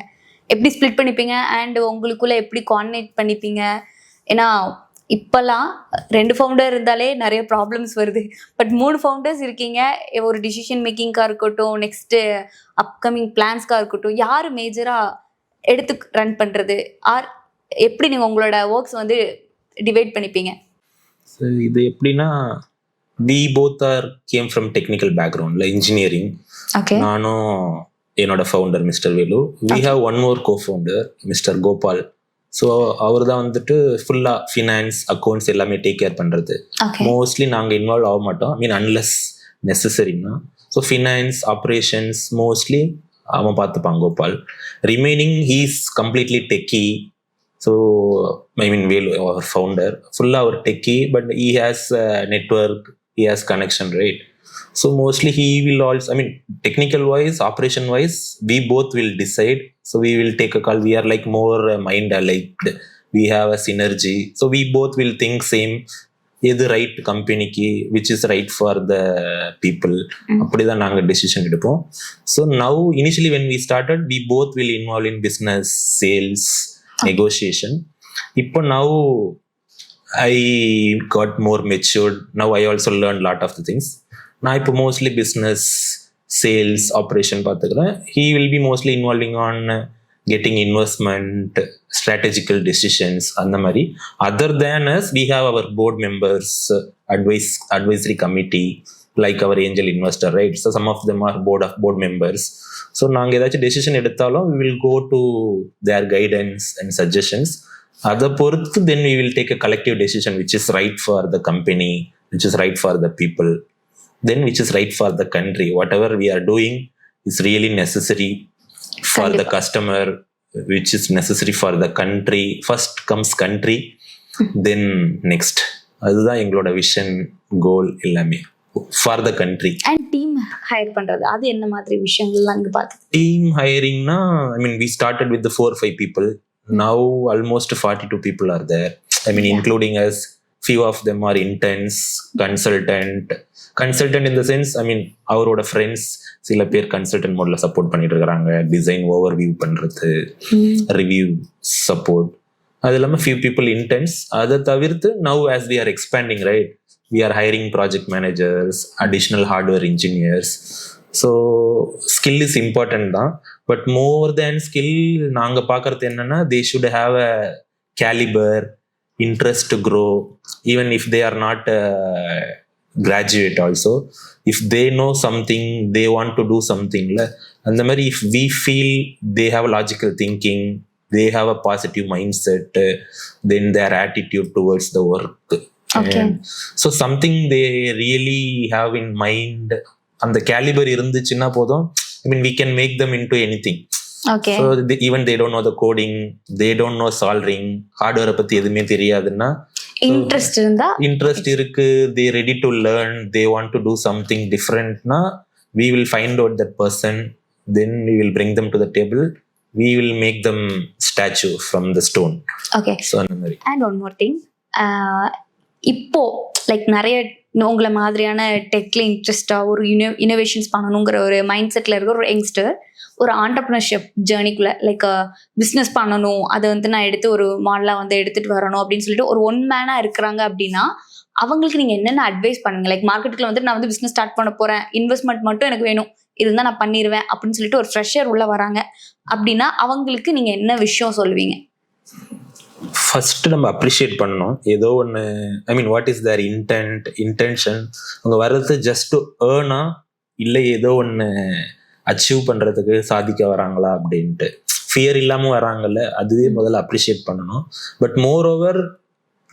எப்படி ஸ்ப்ளிட் பண்ணிப்பீங்க, அண்ட் உங்களுக்குள்ளே எப்படி கோஆர்டினேட் பண்ணிப்பீங்க? ஏன்னா இப்போல்லாம் 2 ஃபவுண்டர் இருந்தாலே நிறைய ப்ராப்ளம்ஸ் வருது. பட் 3 ஃபவுண்டர்ஸ் இருக்கீங்க. ஒரு டிசிஷன் மேக்கிங்காக இருக்கட்டும், நெக்ஸ்ட்டு அப்கமிங் பிளான்ஸ்க்காக இருக்கட்டும், யார் மேஜராக எடுத்து ரன் பண்ணுறது, ஆர் எப்படி நீங்கள் உங்களோட ஒர்க்ஸ் வந்து டிவைட் பண்ணிப்பீங்க? ஸோ இது எப்படின்னா, we both are came from technical பேக்ரவுண்டில், இன்ஜினியரிங். நானும் என்னோட founder mister Velu. We have one more co founder mister Gopal. So அவர் தான் வந்துட்டு ஃபுல்லாக ஃபினான்ஸ், அக்கௌண்ட்ஸ் எல்லாமே டேக் கேர் பண்ணுறது. மோஸ்ட்லி நாங்கள் இன்வால்வ் ஆக மாட்டோம், ஐ மீன் அன்லெஸ் நெசசரின்னா. ஸோ ஃபினான்ஸ், ஆப்ரேஷன்ஸ் மோஸ்ட்லி அவன் பார்த்துப்பான் Gopal. Remaining he's completely techie. So I mean Velu அவர் ஃபவுண்டர் ஃபுல்லாக அவர் techie, but he has network, he has connection, right? So mostly he will also, I mean, technical wise, operation wise, we both will decide. So we will take a call. We are like more mind alike. We have a synergy. So we both will think same. எது right கம்பெனிக்கு, which is right for the people, அப்படிதான் நாங்கள் decision எடுப்போம். So now initially when we started, we both will involve in business, sales, negotiation. இப்போ now I got more matured. Now I also learn lot of the things. நான் இப்போ mostly business, sales, operation பார்த்துக்கிறேன். He will be mostly involving on getting investment, strategical decisions, அந்த மாதிரி. Other than as we have our board members, advisory committee, like our angel investor, right? So some of them are board members. So நாங்கள் ஏதாச்சும் decision எடுத்தாலும் we will go to their guidance and suggestions. அதை பொறுத்து then we will take a collective decision which is right for the company, which is right for the people, then which is right for the country. Whatever we are doing is really necessary for the customer, which is necessary for the country. First comes country, then next. அதுதான் எங்களோட vision, goal எல்லாமே for the country. And team hire பண்றது, அது என்ன மாதிரி விஷயங்கள்லாம் இங்க பார்த்து? டீம் ஹையரிங்னா, I mean we started with the 4-5 people. Now almost 42 people are there. I mean, including us, few of them are interns, consultant in the sense, I mean, அவரோட friends சில பேர் கன்சல்டன்ட் மோட்ல சப்போர்ட் பண்ணிட்டு இருக்காங்க. Design overview பண்றது, review support. அது இல்லாமல் few people interns. அதை தவிர்த்து now as we are expanding, right, we are hiring project managers, additional hardware engineers. So skill is important தான், but more than skill நாங்கள் பார்க்கறது என்னன்னா, they should have a caliber, interest to grow, even if they are not graduate also. If they know something, they want to do something. அந்த மாதிரி if we feel they have logical thinking, they have a positive mindset, then their attitude towards the work. Okay. So something they really have in mind, அந்த caliber இருந்துச்சுன்னா போதும். I mean, we can make them into anything. Okay. So even they don't know the coding, they don't know soldering, hardware பத்தி எதுவுமே தெரியாதுன்னா, interest இருக்கு, they ready to learn, they want to do something different na, we will find out that person, then we will bring them to the table, we will make them statue from the stone. Okay. So அந்த மாதிரி. And one more thing, இப்போ like நிறைய உங்களை மாதிரியான டெக்ல இன்ட்ரெஸ்டாக ஒரு innovations பண்ணணுங்கிற ஒரு மைண்ட் செட்டில் இருக்கிற ஒரு யங்ஸ்டர் ஒரு ஆண்டர்ப்ரனர்ஷிப் ஜேர்னிக்குள்ளே லைக் பிஸ்னஸ் பண்ணணும், அதை வந்து நான் எடுத்து ஒரு மாடலாக வந்து எடுத்துகிட்டு வரணும் அப்படின்னு சொல்லிட்டு ஒரு ஒன் மேனாக இருக்கிறாங்க அப்படின்னா அவங்களுக்கு நீங்கள் என்னென்ன அட்வைஸ் பண்ணுங்க? லைக் மார்க்கெட்டுக்குள்ள வந்துட்டு நான் வந்து பிஸ்னஸ் ஸ்டார்ட் பண்ண போகிறேன், இன்வெஸ்ட்மெண்ட் மட்டும் எனக்கு வேணும், இருந்தால் நான் பண்ணிடுவேன் அப்படின்னு சொல்லிட்டு ஒரு ஃப்ரெஷர் உள்ளே வராங்க அப்படின்னா அவங்களுக்கு நீங்கள் என்ன விஷயம் சொல்லுவீங்க? ஃபர்ஸ்ட் நம்ம அப்ரிஷியேட் பண்ணணும். ஏதோ ஒன்று, I mean what is their intention, அவங்க வர்றது ஜஸ்ட் டு ஏர்னா இல்லை ஏதோ ஒன்று அச்சீவ் பண்ணுறதுக்கு சாதிக்க வராங்களா அப்படின்ட்டு ஃபியர் இல்லாமல் வராங்கல்ல, அதுவே முதல்ல அப்ரிஷியேட் பண்ணணும். But moreover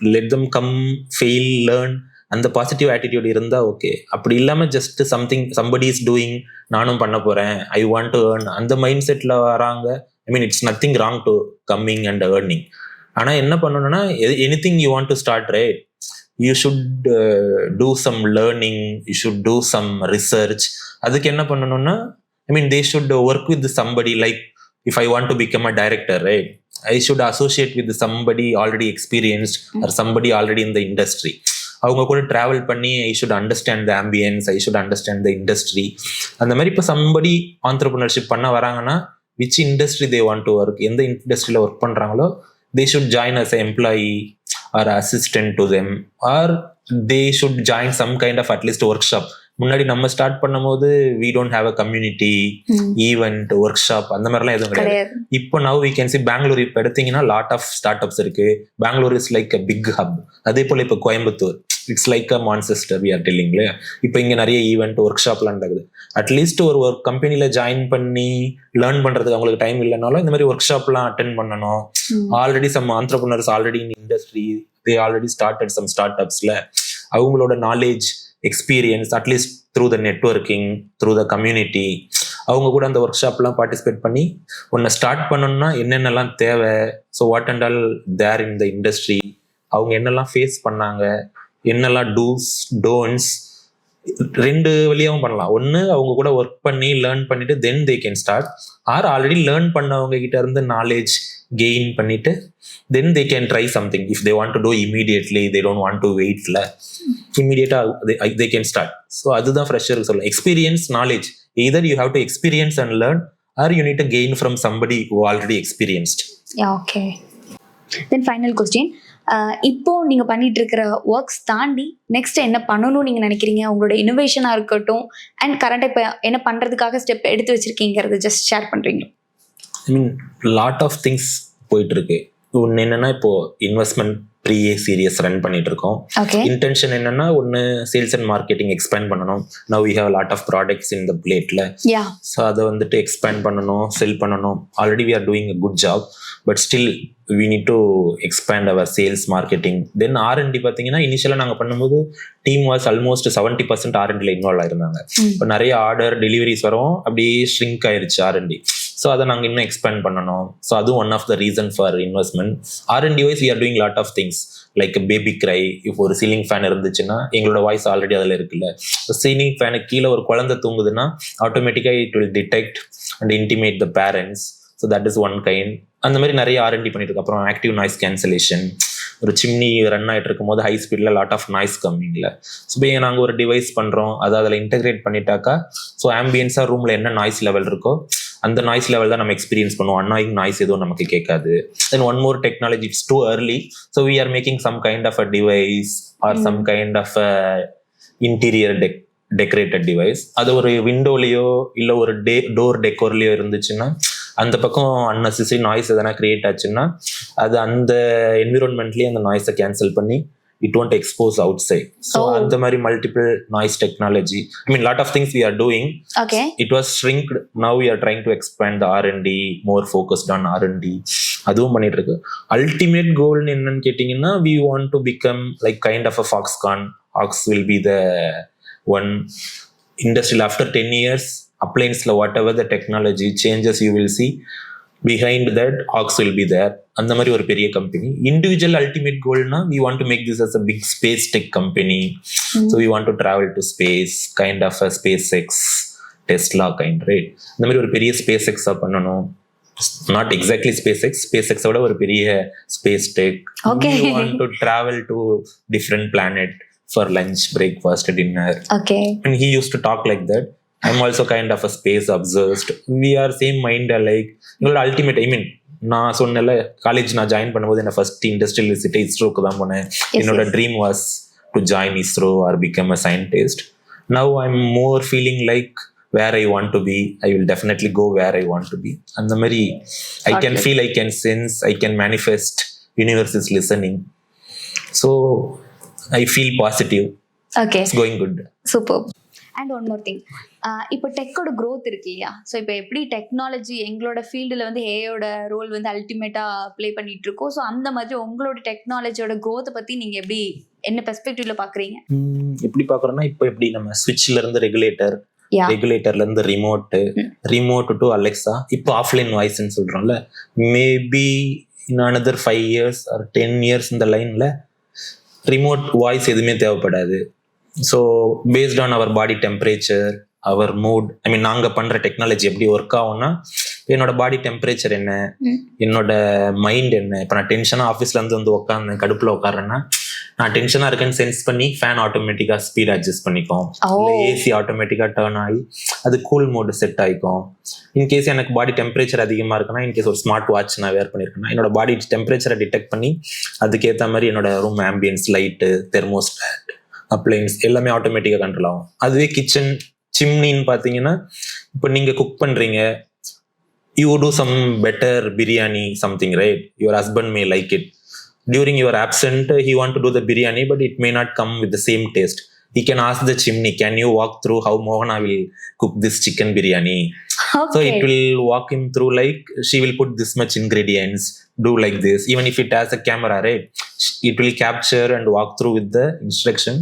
let them come, fail, learn, அந்த பாசிட்டிவ் ஆட்டிடியூட் இருந்தால் ஓகே. அப்படி இல்லாமல் ஜஸ்ட் சம்படி இஸ் டூயிங், நானும் பண்ண போகிறேன், ஐ வாண்ட் டு ஏர்ன், அந்த மைண்ட் செட்டில் வராங்க. I mean it's nothing wrong to coming and earning. ஆனால் என்ன பண்ணணும்னா anything you want to start right, you should do some learning, you should do some research. அதுக்கு என்ன பண்ணணும்னா I mean they should work with somebody, like if I want to become a director, right, I should associate with somebody already experienced or somebody already in the industry. அவங்க கூட travel பண்ணி I should understand the ambience, I should understand the industry. அந்த மாதிரி இப்போ somebody entrepreneurship பண்ண வராங்கன்னா which industry they want to work, எந்த இண்டஸ்ட்ரியில் ஒர்க் பண்ணுறாங்களோ they should join as an employee or assistant to them, or they should join some kind of at least workshop. முன்னாடி நம்ம ஸ்டார்ட் பண்ணும்போது we don't have a community event, work shop, அந்த மாதிரிலாம் எதுவும் கிடையாது. இப்போ now we can see Bangalore இப்போ எடுத்தீங்கன்னா லாட் ஆஃப் ஸ்டார்ட் அப்ஸ் இருக்கு. Bangalore is like a big hub. அதே போல் இப்போ Coimbatore it's like a Manchester we are telling இல்லையா. இப்போ இங்கே நிறைய ஈவெண்ட், ஒர்க் ஷாப்லாம் நடக்குது. அட்லீஸ்ட் ஒரு கம்பெனியில் ஜாயின் பண்ணி லேர்ன் பண்ணுறதுக்கு அவங்களுக்கு டைம் இல்லைனாலும் இந்த மாதிரி ஒர்க் ஷாப்லாம் அட்டென்ட் பண்ணணும். Already some entrepreneurs already in industry, they already started some ஸ்டார்ட் அப்ஸில் அவங்களோட knowledge, experience, at least through the networking, through the community, அவங்க கூட அந்த ஒர்க் ஷாப்லாம் பார்ட்டிசிபேட் பண்ணி ஒன்று ஸ்டார்ட் பண்ணணும்னா என்னென்னலாம் தேவை, so what and all there in the industry, அவங்க என்னெல்லாம் ஃபேஸ் பண்ணாங்க, என்னெல்லாம் டூஸ் டோன்ட்ஸ், ரெண்டு வழியாகவும் பண்ணலாம். ஒன்று அவங்க கூட ஒர்க் பண்ணி லேர்ன் பண்ணிட்டு then they can start, or already learn பண்ணவங்க கிட்ட இருந்து நாலேஜ் கெயின் பண்ணிட்டு then they can try something. If they want to do immediately, they don't want to wait la, immediately they can start. So அதுதான் ஃப்ரெஷருக்கு சொல்ல experience, knowledge. either you have to experience and learn, or you need to gain from somebody who already experienced. Yeah, okay. Then final question, இப்போ நீங்க பண்ணிட்டு இருக்கிற works தாண்டி next என்ன பண்ணணும்னு நீங்க நினைக்கிறீங்க? உங்களோட இனோவேஷனா இருக்கட்டும் அண்ட் கரண்ட் இப்போ என்ன பண்றதுக்காக ஸ்டெப் எடுத்து வச்சிருக்கீங்கிறத ஜஸ்ட் ஷேர் பண்றீங்களா? ஐ மீன் லாட் ஆஃப் திங்ஸ் போயிட்டு இருக்கு. ஒன்று என்னன்னா இப்போ இன்வெஸ்ட்மெண்ட் ப்ரீஏ சீரியஸ் ரன் பண்ணிட்டு இருக்கோம். இன்டென்ஷன் என்னன்னா ஒன்று சேல்ஸ் அண்ட் மார்க்கெட்டிங் எக்ஸ்பேண்ட் பண்ணணும். Now we have lot of products in the பிளேட்ல. ஸோ அதை வந்துட்டு எக்ஸ்பேண்ட் பண்ணணும், செல் பண்ணணும். Already we are doing a good job, but still we need to expand our sales marketing. Then R and D பார்த்தீங்கன்னா இனிஷியலாக நாங்கள் பண்ணும்போது டீம் வாஸ் ஆல்மோஸ்ட் 70% ஆர்என்டியில் இன்வால்வ் ஆயிருந்தாங்க. இப்போ நிறைய ஆர்டர் டெலிவரிஸ் வரும், அப்படியே ஷ்ரிங்க் ஆயிருச்சு ஆர்என்டி. ஸோ அதை நாங்கள் இன்னும் எக்ஸ்பேண்ட் பண்ணணும். ஸோ அதுவும் one of the reason for investment. R and D wise we are doing lot of things like baby cry. இப்போ ஒரு சீலிங் ஃபேன் இருந்துச்சுன்னா எங்களோட வாய்ஸ் ஆல்ரெடி அதில் இருக்குல்ல. சீலிங் ஃபேனுக்கு கீழே ஒரு குழந்தை தூங்குதுன்னா ஆட்டோமேட்டிக்காக it will detect and intimate the parents. So that is one kind. அந்த மாதிரி நிறைய ஆர்என்டி பண்ணிட்டு இருக்கு. அப்புறம் ஆக்டிவ் நாய்ஸ் கேன்சலேஷன். ஒரு சிம்னி ரன் ஆகிட்டு இருக்கும் போது ஹை ஸ்பீடில் லாட் ஆஃப் நாய்ஸ் கம்மிங்கில். ஸோ இப்போ நாங்கள் ஒரு டிவைஸ் பண்ணுறோம், அதை அதில் இன்டெகிரேட் பண்ணிட்டாக்கா ஸோ ஆம்பியன்ஸாக ரூமில் என்ன நாய்ஸ் லெவல் இருக்கோ அந்த நாய்ஸ் லெவல் தான் நம்ம எக்ஸ்பீரியன்ஸ் பண்ணுவோம். அன்னாயிங் நாய்ஸ் எதுவும் நமக்கு கேட்காது. Then one more technology, it's too early, so we are making some kind of a device or some kind of a interior decorated device. அது ஒரு விண்டோலையோ இல்லை ஒரு டோர் டெக்கோர்லையோ இருந்துச்சுன்னா அந்த பக்கம் அன்னெசரி நாய்ஸ் எதனா கிரியேட் ஆச்சுன்னா அது அந்த என்விரான்மெண்ட்லேயே அந்த நாய்ஸை கேன்சல் பண்ணி it won't expose outside. So அந்த மாதிரி multiple noise technology, I mean lot of things we are doing. Okay, it was shrinked, now we are trying to expand the R&D, more focused on R&D. அதுவும் பண்ணிட்டு இருக்கு. Ultimate goal என்னன்னு கேட்டீங்கன்னா we want to become like kind of a Foxconn. Fox will be the one industry after 10 years appliance whatever the technology changes you will see behind that Ox will be there. அந்த மாதிரி ஒரு பெரிய கம்பெனி. Individual ultimate கோல்னா we want to make this as a big space tech company. So we want to travel to space, kind of a SpaceX, Tesla kind, right? இந்த மாதிரி ஒரு பெரிய SpaceX பண்ணணும். Not exactly SpaceX விட ஒரு பெரிய space tech. Okay. We want to travel to different planet, for lunch, breakfast, dinner. Okay And he used to talk like that. I'm also kind of a space obsessed. We are same mind alike. எங்களோட ultimate, I mean, நான் சொன்னல college நான் join பண்ணும்போது என்ன first industrial visit இஸ்ரோக்கு தான் போனேன். என்னோட dream was to join ISRO R become a scientist. Now I am more feeling like where I want to be, I will definitely go where I want to be. And the Mary, I can feel, I can sense, I can manifest. Universe is listening. So I feel positive. Okay It's going good. Super. And one more thing, இப்போ டெக்கோட growth இருக்கு இல்லையா? So இப்போ எப்படி technology எங்களோட ஃபீல்டில் வந்து ஏயோட role வந்து அல்டிமேட்டாக ப்ளே பண்ணிட்டு இருக்கோம். ஸோ அந்த மாதிரி உங்களோட டெக்னாலஜியோட க்ரோத்தை பற்றி நீங்கள் எப்படி என்ன பெர்ஸ்பெக்டிவ்ல பார்க்குறீங்க? எப்படி பார்க்குறோன்னா, இப்போ எப்படி நம்ம ஸ்விட்ச்ல இருந்து ரெகுலேட்டர், Yeah. ரெகுலேட்டர்ல இருந்து ரிமோட் டு அலெக்சா, இப்போ ஆஃப்லைன் வாய்ஸ்ன்னு சொல்றோம்ல. Maybe in another 5 years or 10 years இந்த லைன்ல ரிமோட் வாய்ஸ் எதுவுமே தேவைப்படாது. So based on our body temperature, our mood, I mean நாங்கள் பண்ணுற டெக்னாலஜி எப்படி ஒர்க் ஆகும்னா, என்னோட பாடி டெம்பரேச்சர் என்ன, என்னோட மைண்ட் என்ன. இப்போ நான் டென்ஷனாக ஆஃபீஸ்ல இருந்து வந்து உட்காந்து கடுப்பில் உட்காறேன்னா, நான் டென்ஷனாக இருக்கேன்னு சென்ஸ் பண்ணி ஃபேன் ஆட்டோமேட்டிக்காக ஸ்பீட் அட்ஜஸ்ட் பண்ணிக்கும், இல்லை ஏசி ஆட்டோமேட்டிக்காக டர்ன் ஆகி அது கூல் மோடு செட் ஆகிக்கும். இன்கேஸ் எனக்கு பாடி டெம்பரேச்சர் அதிகமாக இருக்குன்னா, இன்கேஸ் ஒரு ஸ்மார்ட் வாட்ச் நான் வேர் பண்ணியிருக்கேன்னா, என்னோட பாடி டெம்பரேச்சரை டிடெக்ட் பண்ணி அதுக்கேற்ற மாதிரி என்னோட room ambience, light, thermostat, appliance எல்லாமே ஆட்டோமேட்டிக்காக கண்ட்ரோல் ஆகும். அதுவே கிச்சன் சிம்னின்னு பார்த்தீங்கன்னா, இப்போ நீங்கள் குக் பண்ணுறீங்க, you do some better biryani something, right? Your husband may like it. During your absent, he want to do the biryani, but it may not come with the same taste. He can ask the chimney, can you walk through how Mohana will cook this chicken biryani? Okay. So it will walk him through, like she will put this much ingredients, do like this. Even if it has a camera, right? It will capture and walk through with the instruction.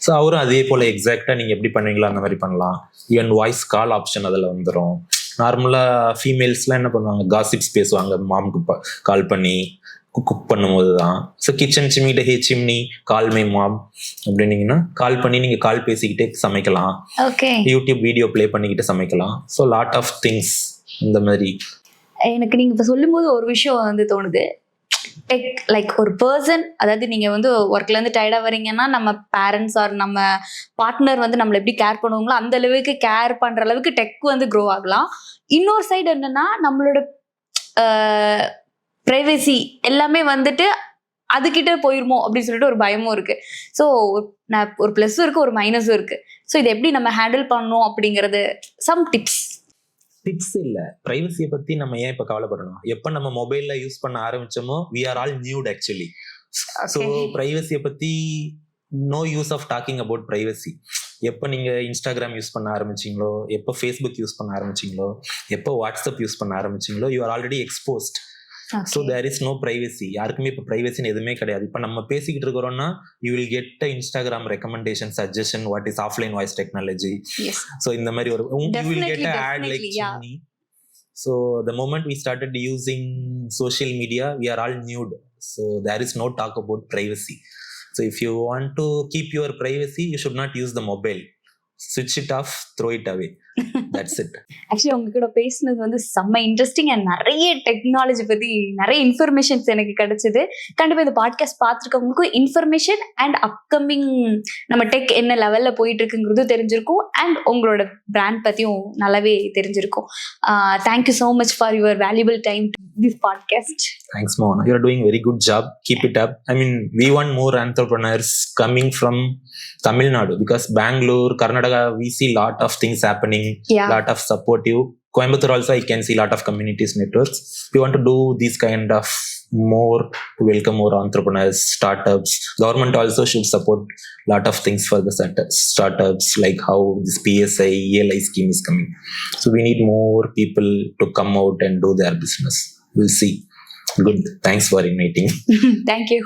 So அவரும் அதே போல எக்ஸாக்டா நீங்க எப்படி பண்ணுவீங்களோ அந்த மாதிரி பண்ணலாம். Even voice call option அதில் வந்துடும். நார்மலாக ஃபீமேல்ஸ்லாம் என்ன பண்ணுவாங்க, காசிப்ஸ் பேசுவாங்க மாம்க்கு கால் பண்ணி குக் பண்ணும்போது தான். ஸோ கிச்சன் சிம்மிகிட்ட, hey chimney call my mom அப்படின்னீங்கன்னா கால் பண்ணி நீங்கள் கால் பேசிக்கிட்டே சமைக்கலாம். ஓகே. யூடியூப் வீடியோ ப்ளே பண்ணிக்கிட்டு சமைக்கலாம். ஸோ லாட் ஆஃப் திங்ஸ் இந்த மாதிரி. எனக்கு நீங்கள் இப்போ சொல்லும்போது ஒரு விஷயம் வந்து தோணுது. டெக் லைக் ஒரு பர்சன், அதாவது நீங்கள் வந்து ஒர்க்லேருந்து டயர்டாக வரீங்கன்னா, நம்ம பேரண்ட்ஸ் ஆர் நம்ம பார்ட்னர் வந்து நம்மளை எப்படி கேர் பண்ணுவாங்களோ அந்த அளவுக்கு கேர் பண்ணுற அளவுக்கு டெக் வந்து க்ரோ ஆகலாம். இன்னொரு சைடு என்னன்னா, நம்மளோட ப்ரைவசி எல்லாமே வந்துட்டு அதுக்கிட்ட போயிருமோ அப்படின்னு சொல்லிட்டு ஒரு பயமும் இருக்கு. ஸோ நான் ஒரு ப்ளஸ்ஸும் இருக்கு, ஒரு மைனஸும் இருக்கு. ஸோ இதை எப்படி நம்ம ஹேண்டில் பண்ணணும் அப்படிங்கிறது சம் டிப்ஸ் இல்லை. ப்ரைவசியை பற்றி நம்ம ஏன் இப்போ கவலைப்படணும்? எப்போ நம்ம மொபைலில் யூஸ் பண்ண ஆரம்பிச்சோமோ we are all nude actually. So ப்ரைவசியை பற்றி no use of talking about privacy. எப்போ நீங்கள் இன்ஸ்டாகிராம் யூஸ் பண்ண ஆரம்பிச்சிங்களோ, எப்போ ஃபேஸ்புக் யூஸ் பண்ண ஆரம்பிச்சிங்களோ, எப்போ வாட்ஸ்அப் யூஸ் பண்ண ஆரம்பிச்சிங்களோ, you are already exposed. So there is no privacy. யாருக்குமே இப்போ ப்ரைவசின்னு எதுவுமே கிடையாது. இப்போ நம்ம பேசிக்கிட்டு இருக்கிறோம்னா you will get Instagram recommendation, suggestion, what is offline voice technology. So இந்த மாதிரி ஒரு you will get a ad like chimney. So the moment we started using social media, we are all nude. So there is no talk about privacy. So if you want to keep your privacy, you should not use the mobile. Switch it off, throw it away. That's it. Actually உங்க கூட பேசினது வந்து செம்ம interesting and நிறைய technology பத்தி நிறைய informations எனக்கு கிடைச்சது. கண்டிப்பா இந்த பாட்காஸ்ட் பார்த்துருக்கவங்களுக்கும் இன்ஃபர்மேஷன் அண்ட் அப்கமிங் நம்ம டெக் என்ன லெவல்ல போயிட்டு இருக்குங்கிறது தெரிஞ்சிருக்கும். அண்ட் உங்களோட பிராண்ட் பத்தியும் நல்லாவே தெரிஞ்சிருக்கும். Thank you so much for your valuable time to this podcast. Thanks, Mohana. You are doing very good job. Keep it up. I mean, we want more entrepreneurs coming from Tamil Nadu, because Bangalore, Karnataka, we see lot of things happening. Yeah. Lot of supportive. Coimbatore also I can see lot of communities networks. We want to do these kind of more to welcome more entrepreneurs, startups. Government also should support lot of things for the startups, like how this PSI, ELI scheme is coming. So we need more people to come out and do their business. We'll see. Good. Thanks for inviting. Thank you.